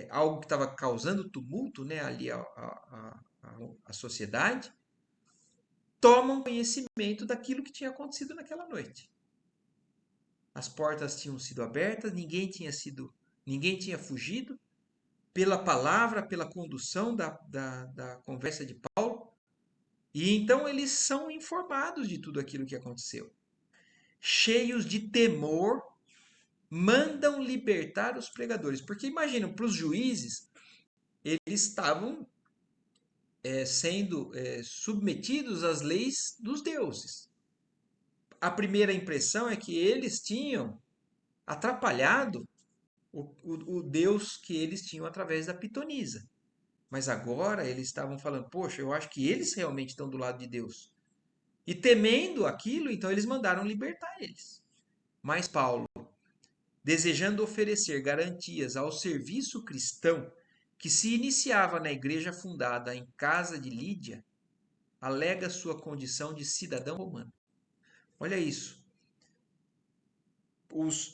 S1: algo que estava causando tumulto, né, ali a sociedade, tomam conhecimento daquilo que tinha acontecido naquela noite. As portas tinham sido abertas, ninguém tinha fugido, pela palavra, pela condução da conversa de Paulo, e então eles são informados de tudo aquilo que aconteceu. Cheios de temor, mandam libertar os pregadores. Porque imaginam, para os juízes, eles estavam sendo submetidos às leis dos deuses. A primeira impressão é que eles tinham atrapalhado o Deus que eles tinham através da pitonisa. Mas agora eles estavam falando, poxa, eu acho que eles realmente estão do lado de Deus. E temendo aquilo, então eles mandaram libertar eles. Mas Paulo, desejando oferecer garantias ao serviço cristão que se iniciava na igreja fundada em casa de Lídia, alega sua condição de cidadão romano. Olha isso.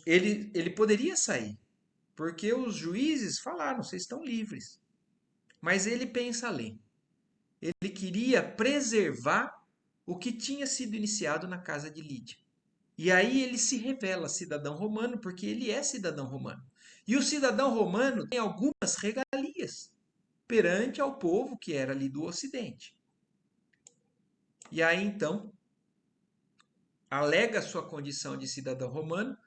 S1: Ele poderia sair, porque os juízes falaram, vocês estão livres. Mas ele pensa além. Ele queria preservar o que tinha sido iniciado na casa de Lídia. E aí ele se revela cidadão romano, porque ele é cidadão romano. E o cidadão romano tem algumas regalias perante ao povo que era ali do Ocidente. E aí então alega sua condição de cidadão romano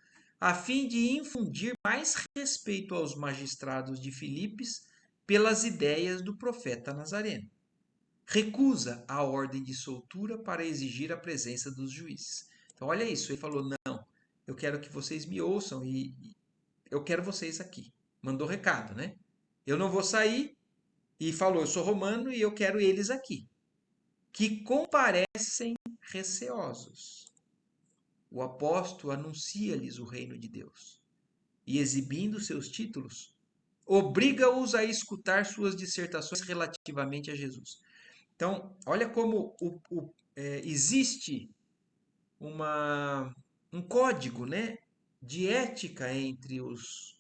S1: a fim de infundir mais respeito aos magistrados de Filipos pelas ideias do profeta Nazareno. Recusa a ordem de soltura para exigir a presença dos juízes. Então, olha isso, ele falou: não, eu quero que vocês me ouçam e eu quero vocês aqui. Mandou recado, né? Eu não vou sair, e falou: eu sou romano e eu quero eles aqui. Que comparecem receosos. O apóstolo anuncia-lhes o reino de Deus e, exibindo seus títulos, obriga-os a escutar suas dissertações relativamente a Jesus. Então, olha como existe um código, né, de ética entre os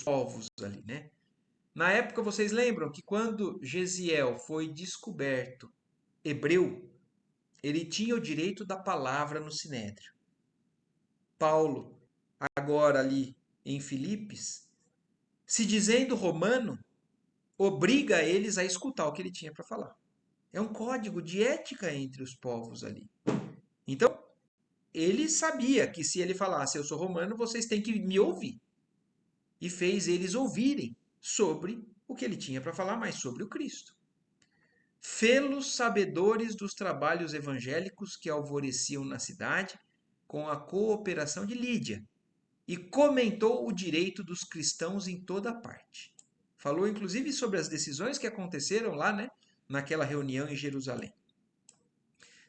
S1: povos ali, né? Na época, vocês lembram que quando Gesiel foi descoberto hebreu, ele tinha o direito da palavra no Sinédrio. Paulo, agora ali em Filipos, se dizendo romano, obriga eles a escutar o que ele tinha para falar. É um código de ética entre os povos ali. Então, ele sabia que se ele falasse, eu sou romano, vocês têm que me ouvir. E fez eles ouvirem sobre o que ele tinha para falar, mas sobre o Cristo. Fê-los sabedores dos trabalhos evangélicos que alvoreciam na cidade, com a cooperação de Lídia, e comentou o direito dos cristãos em toda parte. Falou inclusive sobre as decisões que aconteceram lá, né, naquela reunião em Jerusalém,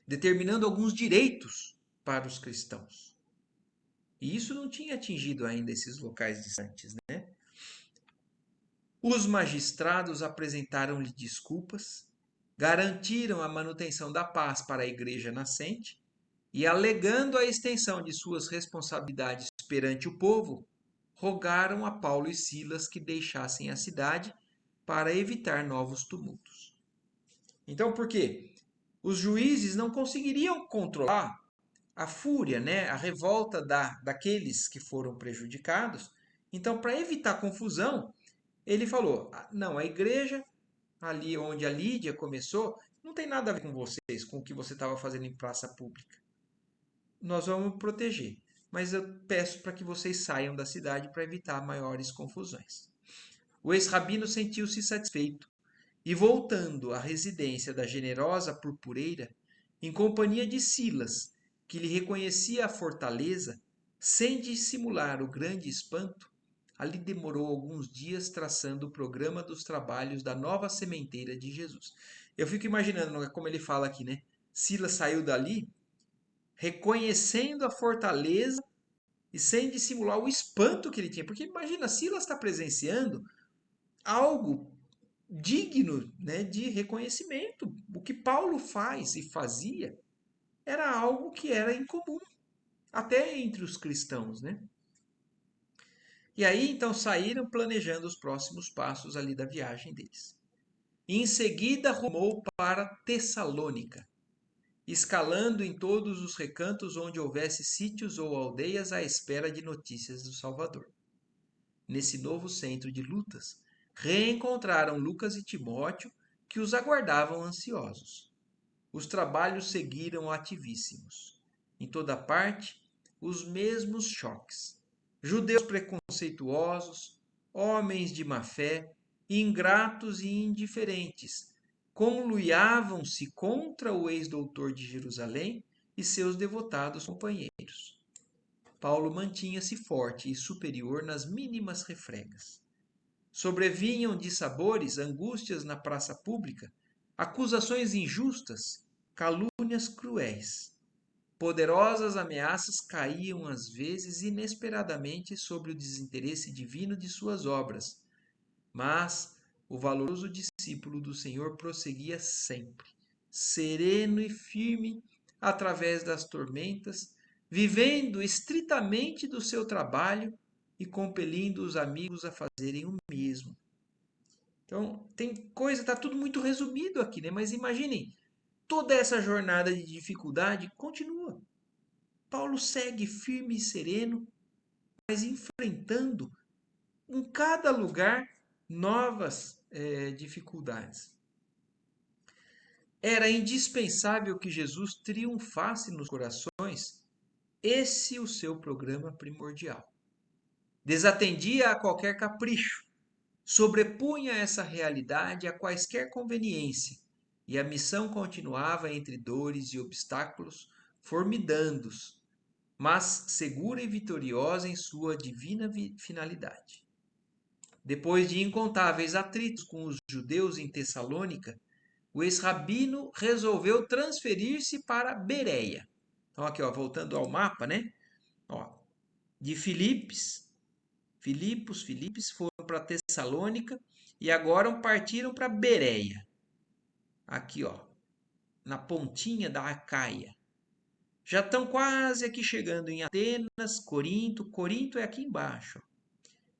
S1: determinando alguns direitos para os cristãos. E isso não tinha atingido ainda esses locais distantes, né? Os magistrados apresentaram-lhe desculpas, garantiram a manutenção da paz para a igreja nascente e, alegando a extensão de suas responsabilidades perante o povo, rogaram a Paulo e Silas que deixassem a cidade para evitar novos tumultos. Então, por quê? Os juízes não conseguiriam controlar a fúria, né, a revolta daqueles que foram prejudicados. Então, para evitar confusão, ele falou: não, a igreja, ali onde a Lídia começou, Não tem nada a ver com vocês, com o que você estava fazendo em praça pública. Nós vamos proteger, mas eu peço para que vocês saiam da cidade para evitar maiores confusões. O ex-rabino sentiu-se satisfeito e, voltando à residência da generosa purpureira, em companhia de Silas, que lhe reconhecia a fortaleza, sem dissimular o grande espanto, ali demorou alguns dias traçando o programa dos trabalhos da nova sementeira de Jesus. Eu fico imaginando como ele fala aqui, né? Silas saiu dali reconhecendo a fortaleza e sem dissimular o espanto que ele tinha. Porque imagina, Silas está presenciando algo digno, né, de reconhecimento. O que Paulo faz e fazia era algo que era incomum, até entre os cristãos, né? E aí então saíram planejando os próximos passos ali da viagem deles. E em seguida rumou para Tessalônica, escalando em todos os recantos onde houvesse sítios ou aldeias à espera de notícias do Salvador. Nesse novo centro de lutas, reencontraram Lucas e Timóteo, que os aguardavam ansiosos. Os trabalhos seguiram ativíssimos. Em toda parte, os mesmos choques. Judeus preconceituosos, homens de má fé, ingratos e indiferentes, conluiavam-se contra o ex-doutor de Jerusalém e seus devotados companheiros. Paulo mantinha-se forte e superior nas mínimas refregas. Sobrevinham dissabores, angústias na praça pública, acusações injustas, calúnias cruéis. Poderosas ameaças caíam às vezes inesperadamente sobre o desinteresse divino de suas obras, mas o valoroso discípulo do Senhor prosseguia sempre, sereno e firme através das tormentas, vivendo estritamente do seu trabalho e compelindo os amigos a fazerem o mesmo. Então, tem coisa, está tudo muito resumido aqui, né? Mas imaginem, toda essa jornada de dificuldade continua. Paulo segue firme e sereno, mas enfrentando em cada lugar novas dificuldades. Era indispensável que Jesus triunfasse nos corações, esse o seu programa primordial. Desatendia a qualquer capricho, sobrepunha essa realidade a quaisquer conveniência, e a missão continuava entre dores e obstáculos, formidando-os, mas segura e vitoriosa em sua divina finalidade. Depois de incontáveis atritos com os judeus em Tessalônica, o ex-rabino resolveu transferir-se para Bereia. Então, aqui, ó, voltando ao mapa, né? Ó, de Filipos foram para Tessalônica e agora partiram para Bereia. Aqui, ó, na pontinha da Acaia. Já estão quase aqui chegando em Atenas, Corinto. Corinto é aqui embaixo,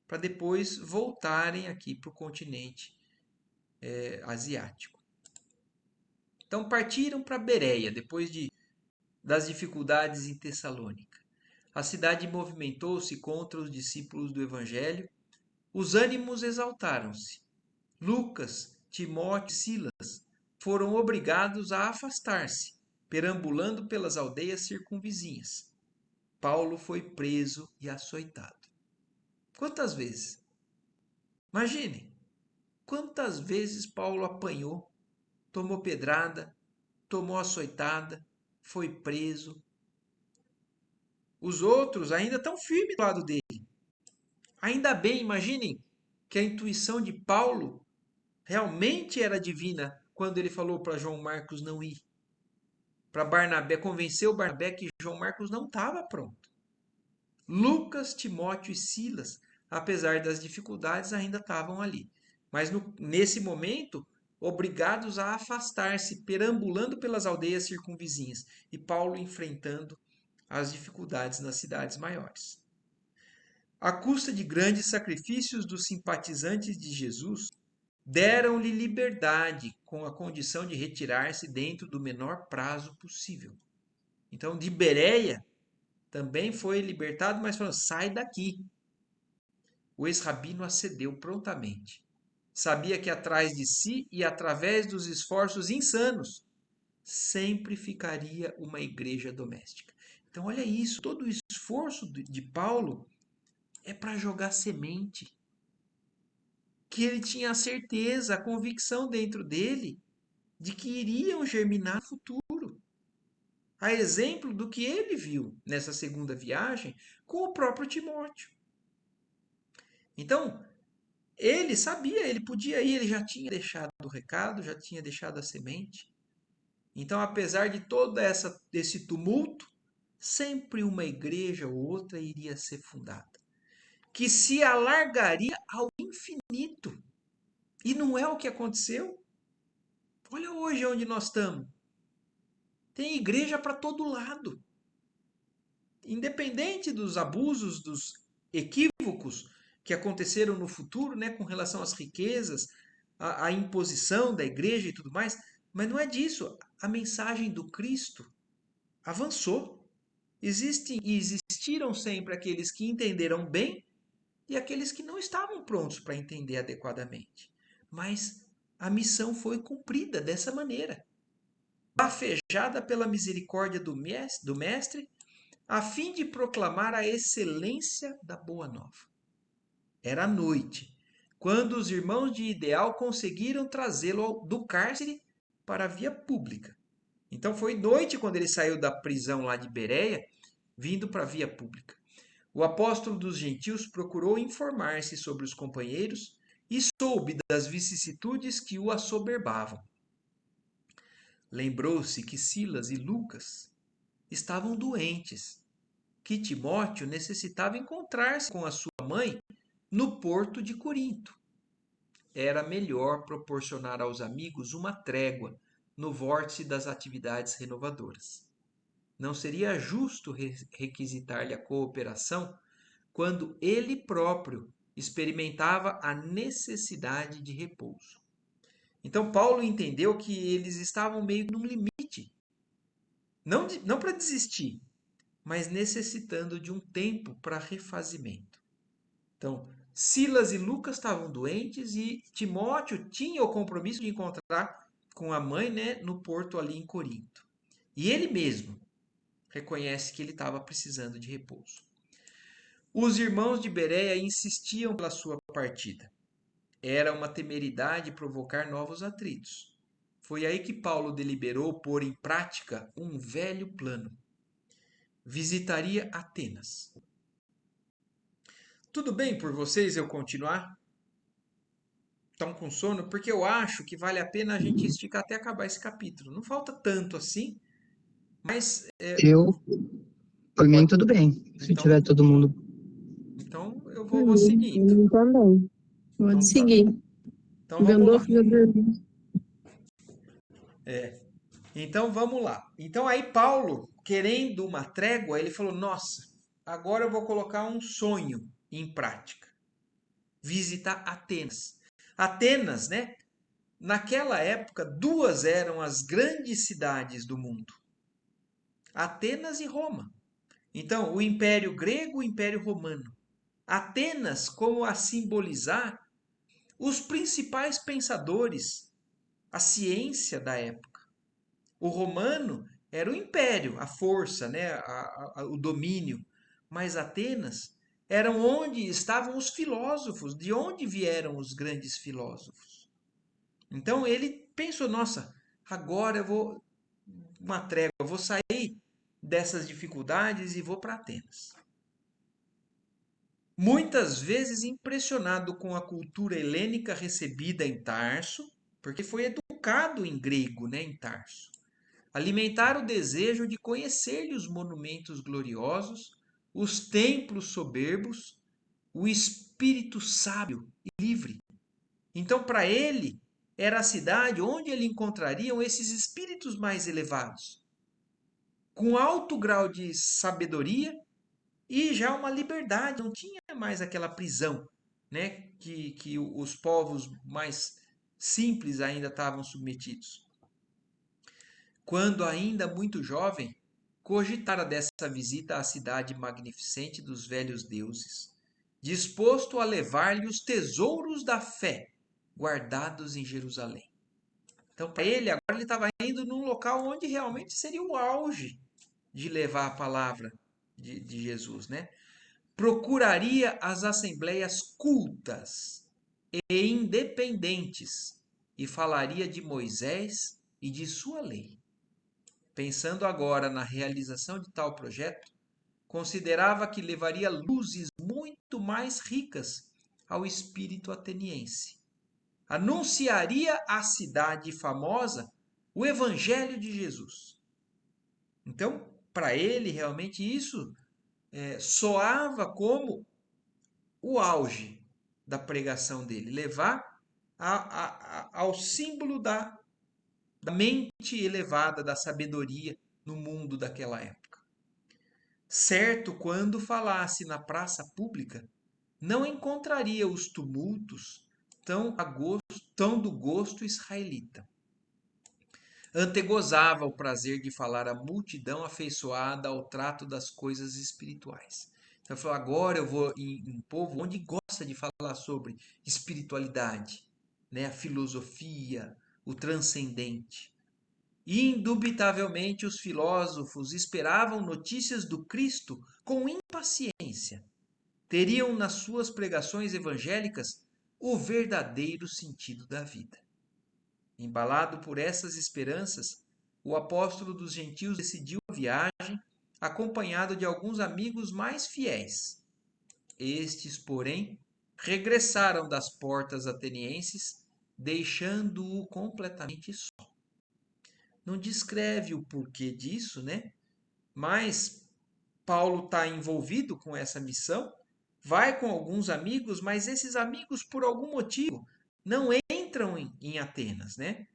S1: para depois voltarem aqui para o continente asiático. Então partiram para Bereia, depois das dificuldades em Tessalônica. A cidade movimentou-se contra os discípulos do Evangelho, os ânimos exaltaram-se. Lucas, Timóteo e Silas foram obrigados a afastar-se, perambulando pelas aldeias circunvizinhas. Paulo foi preso e açoitado. Quantas vezes? Imagine, quantas vezes Paulo apanhou, tomou pedrada, tomou açoitada, foi preso. Os outros ainda estão firmes do lado dele. Ainda bem, imaginem que a intuição de Paulo realmente era divina quando ele falou para João Marcos não ir. Para Barnabé, convenceu Barnabé que João Marcos não estava pronto. Lucas, Timóteo e Silas, apesar das dificuldades, ainda estavam ali. Mas nesse momento, obrigados a afastar-se, perambulando pelas aldeias circunvizinhas, e Paulo enfrentando as dificuldades nas cidades maiores. À custa de grandes sacrifícios dos simpatizantes de Jesus, deram-lhe liberdade com a condição de retirar-se dentro do menor prazo possível. Então, de Bereia, também foi libertado, mas falou: sai daqui. O ex-rabino acedeu prontamente. Sabia que atrás de si e através dos esforços insanos sempre ficaria uma igreja doméstica. Então, olha isso, todo o esforço de Paulo é para jogar semente, que ele tinha a certeza, a convicção dentro dele de que iriam germinar no futuro. A exemplo do que ele viu nessa segunda viagem com o próprio Timóteo. Então, ele sabia, ele podia ir, ele já tinha deixado o recado, já tinha deixado a semente. Então, apesar de esse tumulto, sempre uma igreja ou outra iria ser fundada, que se alargaria ao infinito. E não é o que aconteceu. Olha hoje onde nós estamos. Tem igreja para todo lado. Independente dos abusos, dos equívocos que aconteceram no futuro, né, com relação às riquezas, à imposição da igreja e tudo mais, mas não é disso. A mensagem do Cristo avançou. Existem e existiram sempre aqueles que entenderam bem e aqueles que não estavam prontos para entender adequadamente. Mas a missão foi cumprida dessa maneira, bafejada pela misericórdia do Mestre, a fim de proclamar a excelência da Boa Nova. Era noite, quando os irmãos de Ideal conseguiram trazê-lo do cárcere para a via pública. Então foi noite quando ele saiu da prisão lá de Bereia, vindo para a via pública. O apóstolo dos gentios procurou informar-se sobre os companheiros e soube das vicissitudes que o assoberbavam. Lembrou-se que Silas e Lucas estavam doentes, que Timóteo necessitava encontrar-se com a sua mãe no porto de Corinto. Era melhor proporcionar aos amigos uma trégua no vórtice das atividades renovadoras. Não seria justo requisitar-lhe a cooperação quando ele próprio experimentava a necessidade de repouso. Então, Paulo entendeu que eles estavam meio num limite, não para desistir, mas necessitando de um tempo para refazimento. Então, Silas e Lucas estavam doentes e Timóteo tinha o compromisso de encontrar com a mãe, né, no porto ali em Corinto. E ele mesmo reconhece que ele estava precisando de repouso. Os irmãos de Bereia insistiam pela sua partida. Era uma temeridade provocar novos atritos. Foi aí que Paulo deliberou pôr em prática um velho plano. Visitaria Atenas. Tudo bem por vocês eu continuar? Estão com sono? Porque eu acho que vale a pena a gente esticar até acabar esse capítulo. Não falta tanto assim, mas
S3: Eu, por mim,
S1: pode.
S3: tudo bem. Se
S1: Então,
S3: tiver todo mundo.
S1: então eu vou seguindo.
S2: Também.
S1: Então,
S2: Pode seguir.
S1: então vamos lá.
S2: Gandolfo já dormiu.
S1: Então vamos lá. Então aí Paulo, querendo uma trégua, ele falou: "Nossa, agora eu vou colocar um sonho em prática. Visitar Atenas." Atenas, né? Naquela época, duas eram as grandes cidades do mundo: Atenas e Roma. Então, o Império Grego, o Império Romano. Atenas como a simbolizar os principais pensadores, a ciência da época. O romano era o império, a força, né? O domínio. Mas Atenas eram onde estavam os filósofos, de onde vieram os grandes filósofos. Então ele pensou: nossa, agora eu vou uma trégua, eu vou sair dessas dificuldades e vou para Atenas. Muitas vezes impressionado com a cultura helênica recebida em Tarso, porque foi educado em grego, né, em Tarso. Alimentar o desejo de conhecer-lhe os monumentos gloriosos, os templos soberbos, o espírito sábio e livre. Então, para ele, era a cidade onde ele encontrariam esses espíritos mais elevados, com alto grau de sabedoria e já uma liberdade, não tinha mais aquela prisão, né, que os povos mais simples ainda estavam submetidos. Quando ainda muito jovem, cogitara dessa visita à cidade magnificente dos velhos deuses, disposto a levar-lhe os tesouros da fé guardados em Jerusalém. Então, para ele, agora ele estava indo num local onde realmente seria o auge de levar a palavra de Jesus, né? Procuraria as assembleias cultas e independentes e falaria de Moisés e de sua lei. Pensando agora na realização de tal projeto, considerava que levaria luzes muito mais ricas ao espírito ateniense. Anunciaria à cidade famosa o evangelho de Jesus. Então, para ele, realmente isso soava como o auge da pregação dele, levar ao símbolo da mente elevada, da sabedoria no mundo daquela época. Certo, quando falasse na praça pública, não encontraria os tumultos tão do gosto israelita. Antegozava o prazer de falar à multidão afeiçoada ao trato das coisas espirituais. Então ele falou, agora eu vou em um povo onde gosta de falar sobre espiritualidade, né? A filosofia, o transcendente. E, indubitavelmente, os filósofos esperavam notícias do Cristo com impaciência. Teriam nas suas pregações evangélicas o verdadeiro sentido da vida. Embalado por essas esperanças, o apóstolo dos gentios decidiu a viagem, acompanhado de alguns amigos mais fiéis. Estes, porém, regressaram das portas atenienses, deixando-o completamente só. Não descreve o porquê disso, né? Mas Paulo está envolvido com essa missão, vai com alguns amigos, mas esses amigos, por algum motivo, não entram em Atenas, né?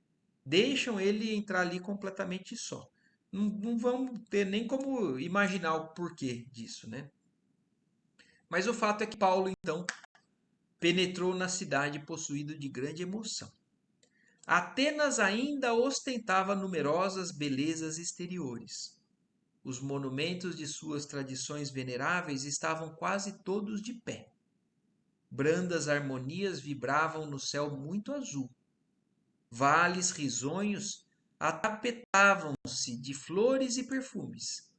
S1: Deixam ele entrar ali completamente só. Não vamos ter nem como imaginar o porquê disso, né? Mas o fato é que Paulo, então, penetrou na cidade possuído de grande emoção. Atenas ainda ostentava numerosas belezas exteriores. Os monumentos de suas tradições veneráveis estavam quase todos de pé. Brandas harmonias vibravam no céu muito azul. Vales risonhos atapetavam-se de flores e perfumes.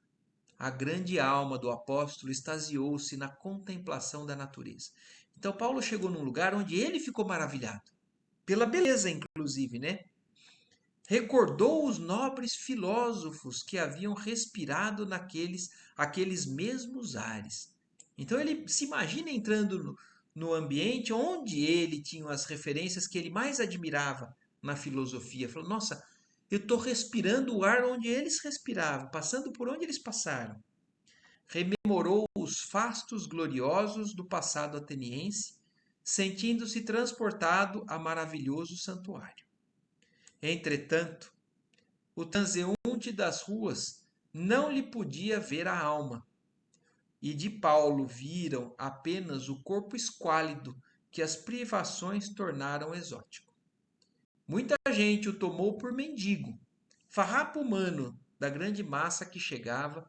S1: A grande alma do apóstolo extasiou-se na contemplação da natureza. Então Paulo chegou num lugar onde ele ficou maravilhado, pela beleza inclusive, né? Recordou os nobres filósofos que haviam respirado aqueles mesmos ares. Então ele se imagina entrando no ambiente onde ele tinha as referências que ele mais admirava na filosofia. Falou, nossa, eu estou respirando o ar onde eles respiravam, passando por onde eles passaram. Rememorou os fastos gloriosos do passado ateniense, sentindo-se transportado a maravilhoso santuário. Entretanto, o transeunte das ruas não lhe podia ver a alma, e de Paulo viram apenas o corpo esquálido que as privações tornaram exótico. Muita gente o tomou por mendigo, farrapo humano da grande massa que chegava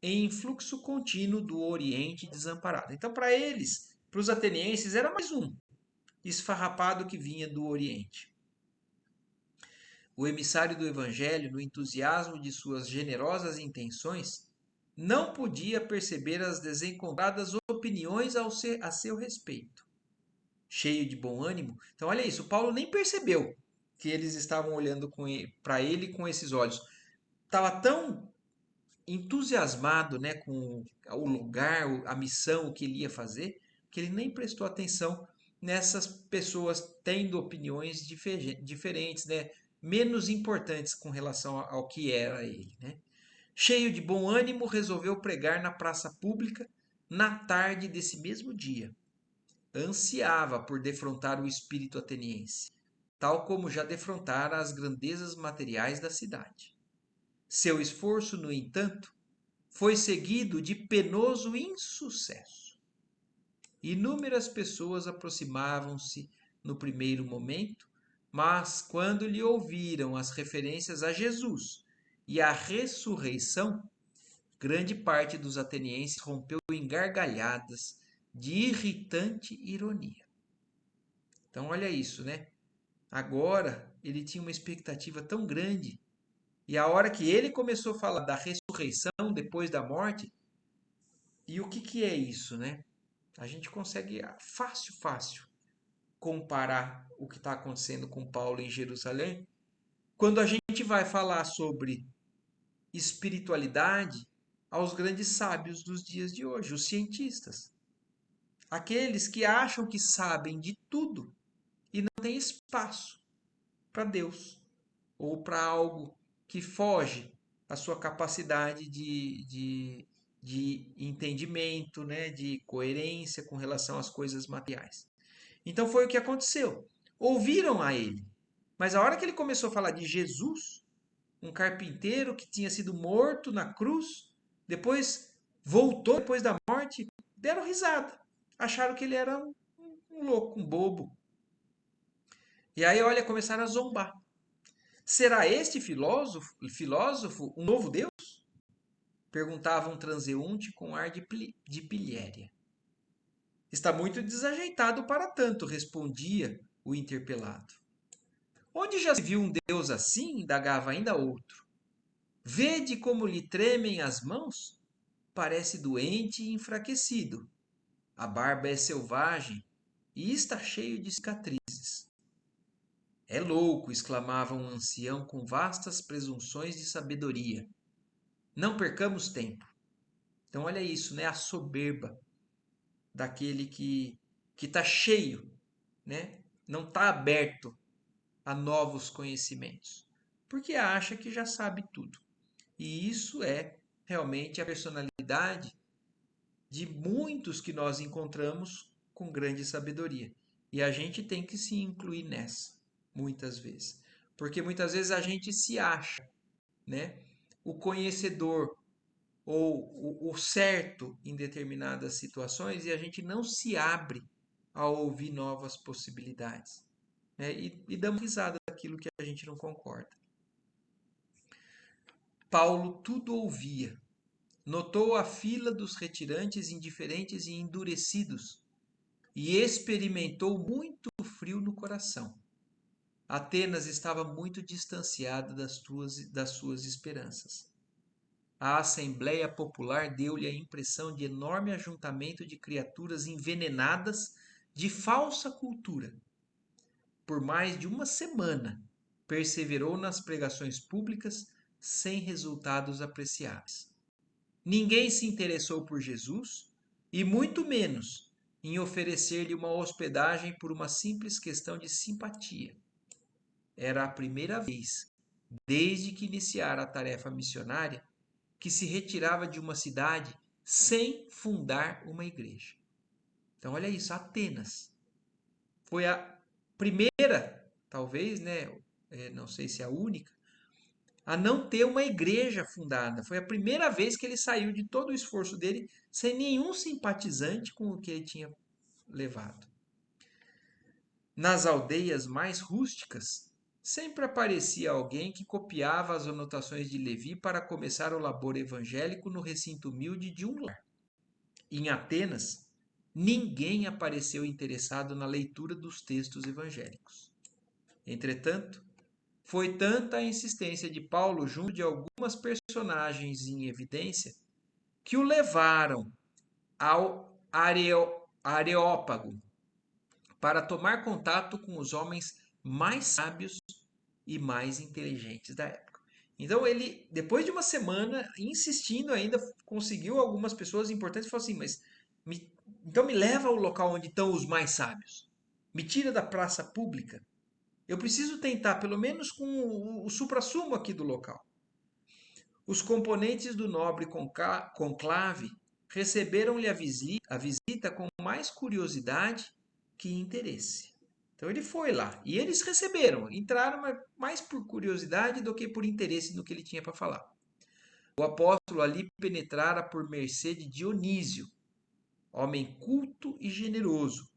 S1: em fluxo contínuo do Oriente desamparado. Então, para eles, para os atenienses, era mais um esfarrapado que vinha do Oriente. O emissário do Evangelho, no entusiasmo de suas generosas intenções, não podia perceber as desencontradas opiniões a seu respeito. Cheio de bom ânimo, então olha isso, Paulo nem percebeu que eles estavam olhando para ele com esses olhos. Estava tão entusiasmado, né, com o lugar, a missão, o que ele ia fazer, que ele nem prestou atenção nessas pessoas tendo opiniões diferentes, né, menos importantes com relação ao que era ele, né? Cheio de bom ânimo, resolveu pregar na praça pública na tarde desse mesmo dia. Ansiava por defrontar o espírito ateniense, tal como já defrontara as grandezas materiais da cidade. Seu esforço, no entanto, foi seguido de penoso insucesso. Inúmeras pessoas aproximavam-se no primeiro momento, mas quando lhe ouviram as referências a Jesus e à ressurreição, grande parte dos atenienses rompeu em gargalhadas de irritante ironia. Então, olha isso, né? Agora, ele tinha uma expectativa tão grande. E a hora que ele começou a falar da ressurreição depois da morte, e o que que é isso, né? A gente consegue fácil comparar o que está acontecendo com Paulo em Jerusalém. Quando a gente vai falar sobre espiritualidade aos grandes sábios dos dias de hoje, os cientistas. Aqueles que acham que sabem de tudo e não têm espaço para Deus ou para algo que foge à sua capacidade de entendimento, né, de coerência com relação às coisas materiais. Então foi o que aconteceu. Ouviram a ele, mas a hora que ele começou a falar de Jesus, um carpinteiro que tinha sido morto na cruz, depois voltou depois da morte, deram risada. Acharam que ele era um louco, um bobo. E aí, olha, começaram a zombar. Será este filósofo um novo Deus? Perguntava um transeunte com ar de pilhéria. Está muito desajeitado para tanto, respondia o interpelado. Onde já se viu um Deus assim? Indagava ainda outro. Vede como lhe tremem as mãos? Parece doente e enfraquecido. A barba é selvagem e está cheio de cicatrizes. É louco, exclamava um ancião com vastas presunções de sabedoria. Não percamos tempo. Então olha isso, né? A soberba daquele que está cheio, né? Não está aberto a novos conhecimentos, porque acha que já sabe tudo. E isso é realmente a personalidade de muitos que nós encontramos com grande sabedoria. E a gente tem que se incluir nessa, muitas vezes. Porque muitas vezes a gente se acha, né, o conhecedor ou o certo em determinadas situações e a gente não se abre a ouvir novas possibilidades. Né? E damos risada daquilo que a gente não concorda. Paulo tudo ouvia. Notou a fila dos retirantes indiferentes e endurecidos e experimentou muito frio no coração. Atenas estava muito distanciada das suas esperanças. A Assembleia Popular deu-lhe a impressão de enorme ajuntamento de criaturas envenenadas de falsa cultura. Por mais de uma semana, perseverou nas pregações públicas sem resultados apreciáveis. Ninguém se interessou por Jesus e muito menos em oferecer-lhe uma hospedagem por uma simples questão de simpatia. Era a primeira vez, desde que iniciara a tarefa missionária, que se retirava de uma cidade sem fundar uma igreja. Então, olha isso, Atenas foi a primeira, talvez, né? Não sei se é a única, a não ter uma igreja fundada. Foi a primeira vez que ele saiu de todo o esforço dele sem nenhum simpatizante com o que ele tinha levado. Nas aldeias mais rústicas, sempre aparecia alguém que copiava as anotações de Levi para começar o labor evangélico no recinto humilde de um lar. Em Atenas, ninguém apareceu interessado na leitura dos textos evangélicos. Entretanto, foi tanta a insistência de Paulo junto de algumas personagens em evidência que o levaram ao Areópago para tomar contato com os homens mais sábios e mais inteligentes da época. Então ele, depois de uma semana, insistindo ainda, conseguiu algumas pessoas importantes e falou assim, mas então me leva ao local onde estão os mais sábios. Me tira da praça pública. Eu preciso tentar, pelo menos com o suprassumo aqui do local. Os componentes do nobre conclave receberam-lhe a visita com mais curiosidade que interesse. Então ele foi lá e eles receberam, entraram mais por curiosidade do que por interesse no que ele tinha para falar. O apóstolo ali penetrara por mercê de Dionísio, homem culto e generoso,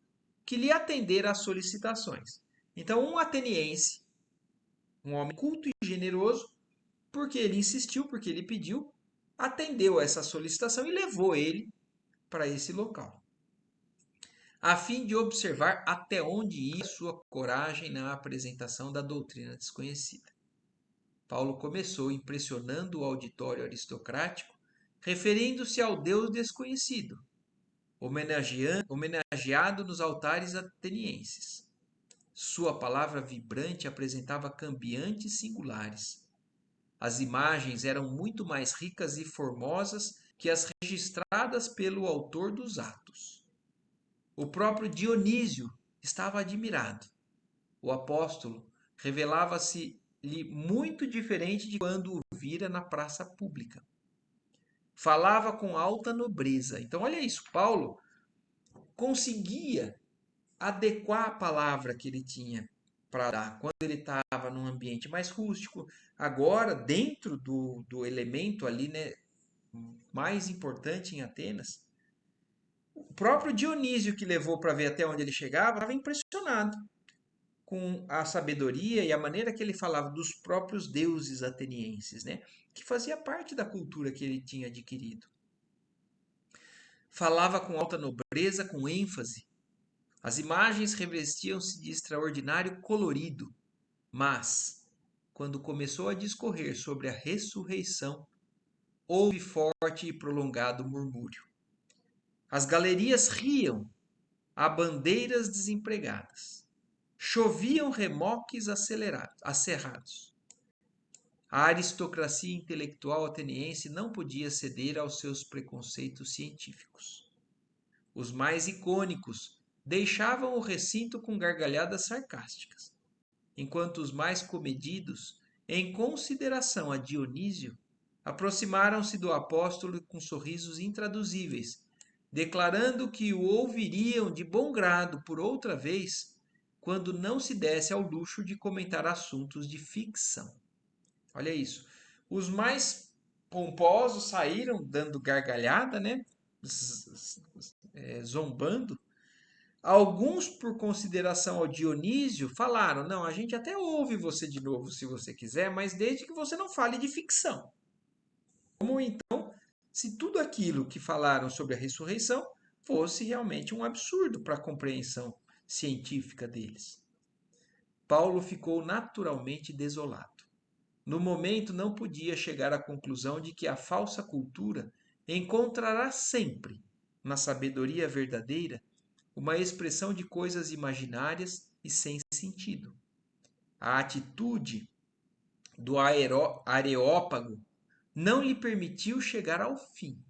S1: que lhe atendera às solicitações. Então, um ateniense, um homem culto e generoso, porque ele insistiu, porque ele pediu, atendeu a essa solicitação e levou ele para esse local. a fim de observar até onde ia sua coragem na apresentação da doutrina desconhecida. Paulo começou impressionando o auditório aristocrático, referindo-se ao Deus desconhecido, homenageado nos altares atenienses. Sua palavra vibrante apresentava cambiantes singulares. As imagens eram muito mais ricas e formosas que as registradas pelo autor dos Atos. O próprio Dionísio estava admirado. O apóstolo revelava-se-lhe muito diferente de quando o vira na praça pública. Falava com alta nobreza. Então, olha isso, Paulo conseguia adequar a palavra que ele tinha para dar. Quando ele estava num ambiente mais rústico, agora, dentro do elemento ali, né, mais importante em Atenas, o próprio Dionísio, que levou para ver até onde ele chegava, estava impressionado com a sabedoria e a maneira que ele falava dos próprios deuses atenienses, né? Que fazia parte da cultura que ele tinha adquirido. Falava com alta nobreza, com ênfase. As imagens revestiam-se de extraordinário colorido, mas, quando começou a discorrer sobre a ressurreição, houve forte e prolongado murmúrio. As galerias riam a bandeiras desempregadas. Choviam remoques acerrados. A aristocracia intelectual ateniense não podia ceder aos seus preconceitos científicos. Os mais icônicos deixavam o recinto com gargalhadas sarcásticas, enquanto os mais comedidos, em consideração a Dionísio, aproximaram-se do apóstolo com sorrisos intraduzíveis, declarando que o ouviriam de bom grado por outra vez, quando não se desse ao luxo de comentar assuntos de ficção. Olha isso. Os mais pomposos saíram dando gargalhada, né? Zombando. Alguns, por consideração ao Dionísio, falaram: não, a gente até ouve você de novo se você quiser, mas desde que você não fale de ficção. Como então, se tudo aquilo que falaram sobre a ressurreição fosse realmente um absurdo para a compreensão científica deles. Paulo ficou naturalmente desolado. No momento, não podia chegar à conclusão de que a falsa cultura encontrará sempre, na sabedoria verdadeira, uma expressão de coisas imaginárias e sem sentido. A atitude do Areópago não lhe permitiu chegar ao fim.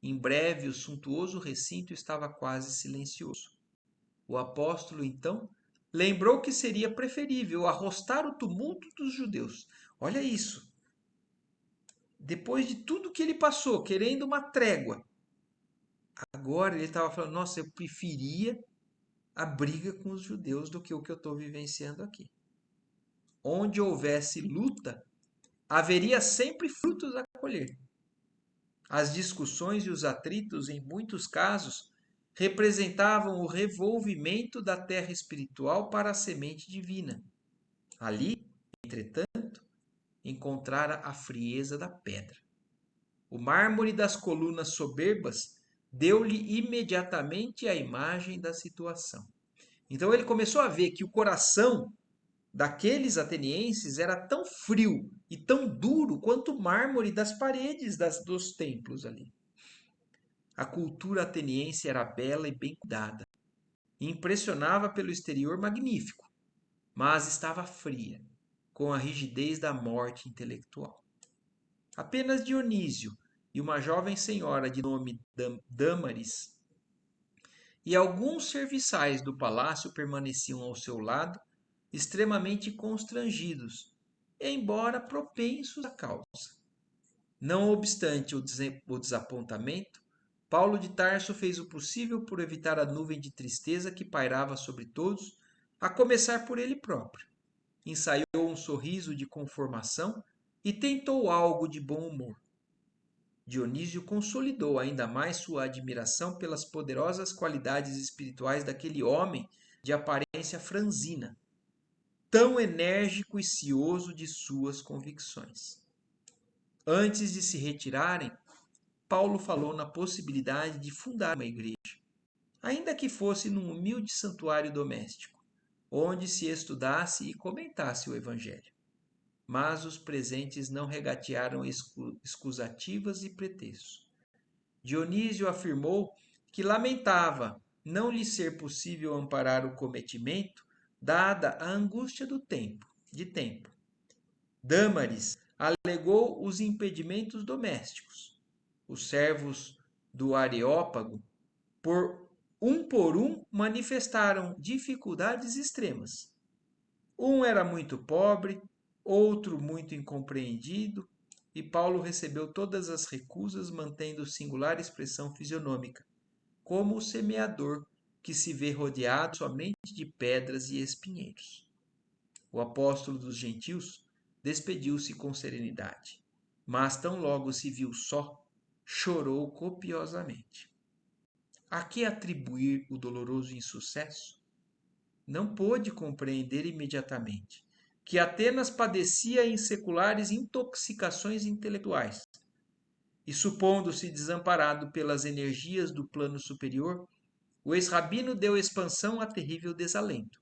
S1: Em breve, o suntuoso recinto estava quase silencioso. O apóstolo, então, lembrou que seria preferível arrostar o tumulto dos judeus. Olha isso. Depois de tudo que ele passou, querendo uma trégua, agora ele estava falando: nossa, eu preferia a briga com os judeus do que o que eu estou vivenciando aqui. Onde houvesse luta, haveria sempre frutos a colher. As discussões e os atritos, em muitos casos, representavam o revolvimento da terra espiritual para a semente divina. Ali, entretanto, encontrara a frieza da pedra. O mármore das colunas soberbas deu-lhe imediatamente a imagem da situação. Então ele começou a ver que o coração daqueles atenienses era tão frio e tão duro quanto o mármore das paredes dos templos ali. A cultura ateniense era bela e bem cuidada, e impressionava pelo exterior magnífico, mas estava fria, com a rigidez da morte intelectual. Apenas Dionísio e uma jovem senhora de nome Dâmaris e alguns serviçais do palácio permaneciam ao seu lado, extremamente constrangidos, embora propensos à causa. Não obstante o desapontamento, Paulo de Tarso fez o possível por evitar a nuvem de tristeza que pairava sobre todos, a começar por ele próprio. Ensaiou um sorriso de conformação e tentou algo de bom humor. Dionísio consolidou ainda mais sua admiração pelas poderosas qualidades espirituais daquele homem de aparência franzina, tão enérgico e cioso de suas convicções. Antes de se retirarem, Paulo falou na possibilidade de fundar uma igreja. ainda que fosse num humilde santuário doméstico, onde se estudasse e comentasse o Evangelho. Mas os presentes não regatearam escusativas e pretextos. Dionísio afirmou que lamentava não lhe ser possível amparar o cometimento, dada a angústia de tempo. Dâmaris alegou os impedimentos domésticos. Os servos do Areópago, por um, manifestaram dificuldades extremas. Um era muito pobre, outro muito incompreendido, e Paulo recebeu todas as recusas, mantendo singular expressão fisionômica, como o semeador que se vê rodeado somente de pedras e espinheiros. O apóstolo dos gentios despediu-se com serenidade, mas tão logo se viu só, chorou copiosamente. A que atribuir o doloroso insucesso? Não pôde compreender imediatamente que Atenas padecia em seculares intoxicações intelectuais, e supondo-se desamparado pelas energias do plano superior, o ex-rabino deu expansão a terrível desalento.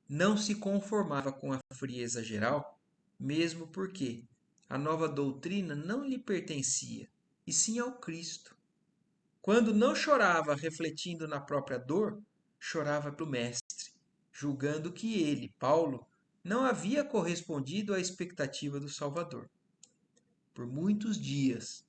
S1: Não se conformava com a frieza geral, mesmo porque a nova doutrina não lhe pertencia, e sim ao Cristo. Quando não chorava refletindo na própria dor, chorava pelo Mestre, julgando que ele, Paulo, não havia correspondido à expectativa do Salvador. Por muitos dias,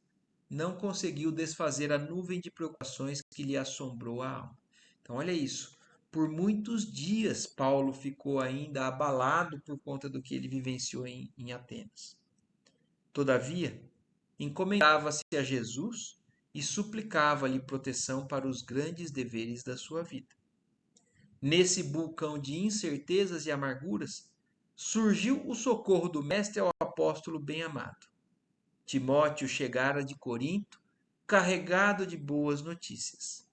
S1: não conseguiu desfazer a nuvem de preocupações que lhe assombrou a alma. Então, olha isso. Por muitos dias, Paulo ficou ainda abalado por conta do que ele vivenciou em Atenas. Todavia, encomendava-se a Jesus e suplicava-lhe proteção para os grandes deveres da sua vida. Nesse vulcão de incertezas e amarguras, surgiu o socorro do Mestre ao apóstolo bem-amado. Timóteo chegara de Corinto, carregado de boas notícias.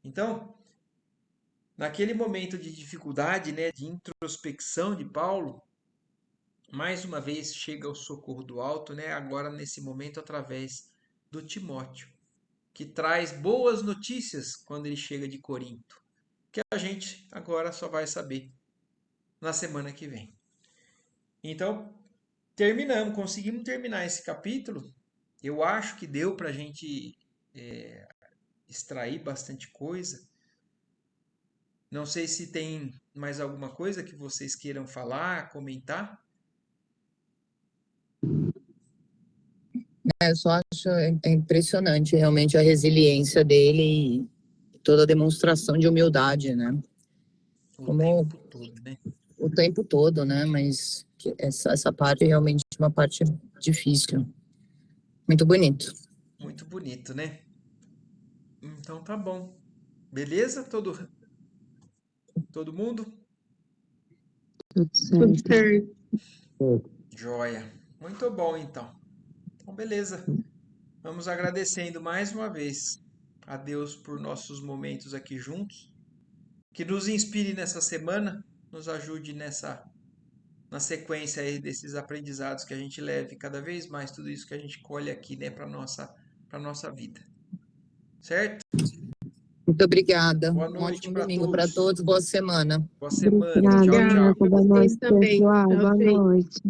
S1: Então, naquele momento de dificuldade, de introspecção de Paulo, mais uma vez chega o socorro do alto, agora nesse momento através do Timóteo, que traz boas notícias quando ele chega de Corinto, que a gente agora só vai saber na semana que vem. Então, conseguimos terminar esse capítulo. Eu acho que deu para a gente extrair bastante coisa. Não sei se tem mais alguma coisa que vocês queiram falar, comentar.
S4: Eu só acho impressionante realmente a resiliência dele e toda a demonstração de humildade, né?
S1: O tempo todo, né?
S4: O tempo todo, né? Mas essa parte é realmente uma parte difícil. Muito bonito.
S1: Muito bonito, né? Então tá bom. Beleza? Todo mundo?
S2: Tudo
S3: Tudo
S2: certo.
S3: certo.
S1: Joia. Muito bom, então. Então, beleza. Vamos agradecendo mais uma vez a Deus por nossos momentos aqui juntos. Que nos inspire nessa semana, nos ajude na sequência aí desses aprendizados, que a gente leve cada vez mais tudo isso que a gente colhe aqui, para nossa vida. Certo?
S4: Muito obrigada.
S1: Boa
S4: Um
S1: noite
S4: ótimo
S1: para
S4: domingo para
S1: todos.
S4: todos. Boa semana.
S1: Boa semana.
S2: Obrigada,
S1: Tchau, tchau.
S2: Renata. Boa noite,
S3: Vocês também.
S2: pessoal.
S3: Pra
S2: Boa
S3: vocês.
S2: noite.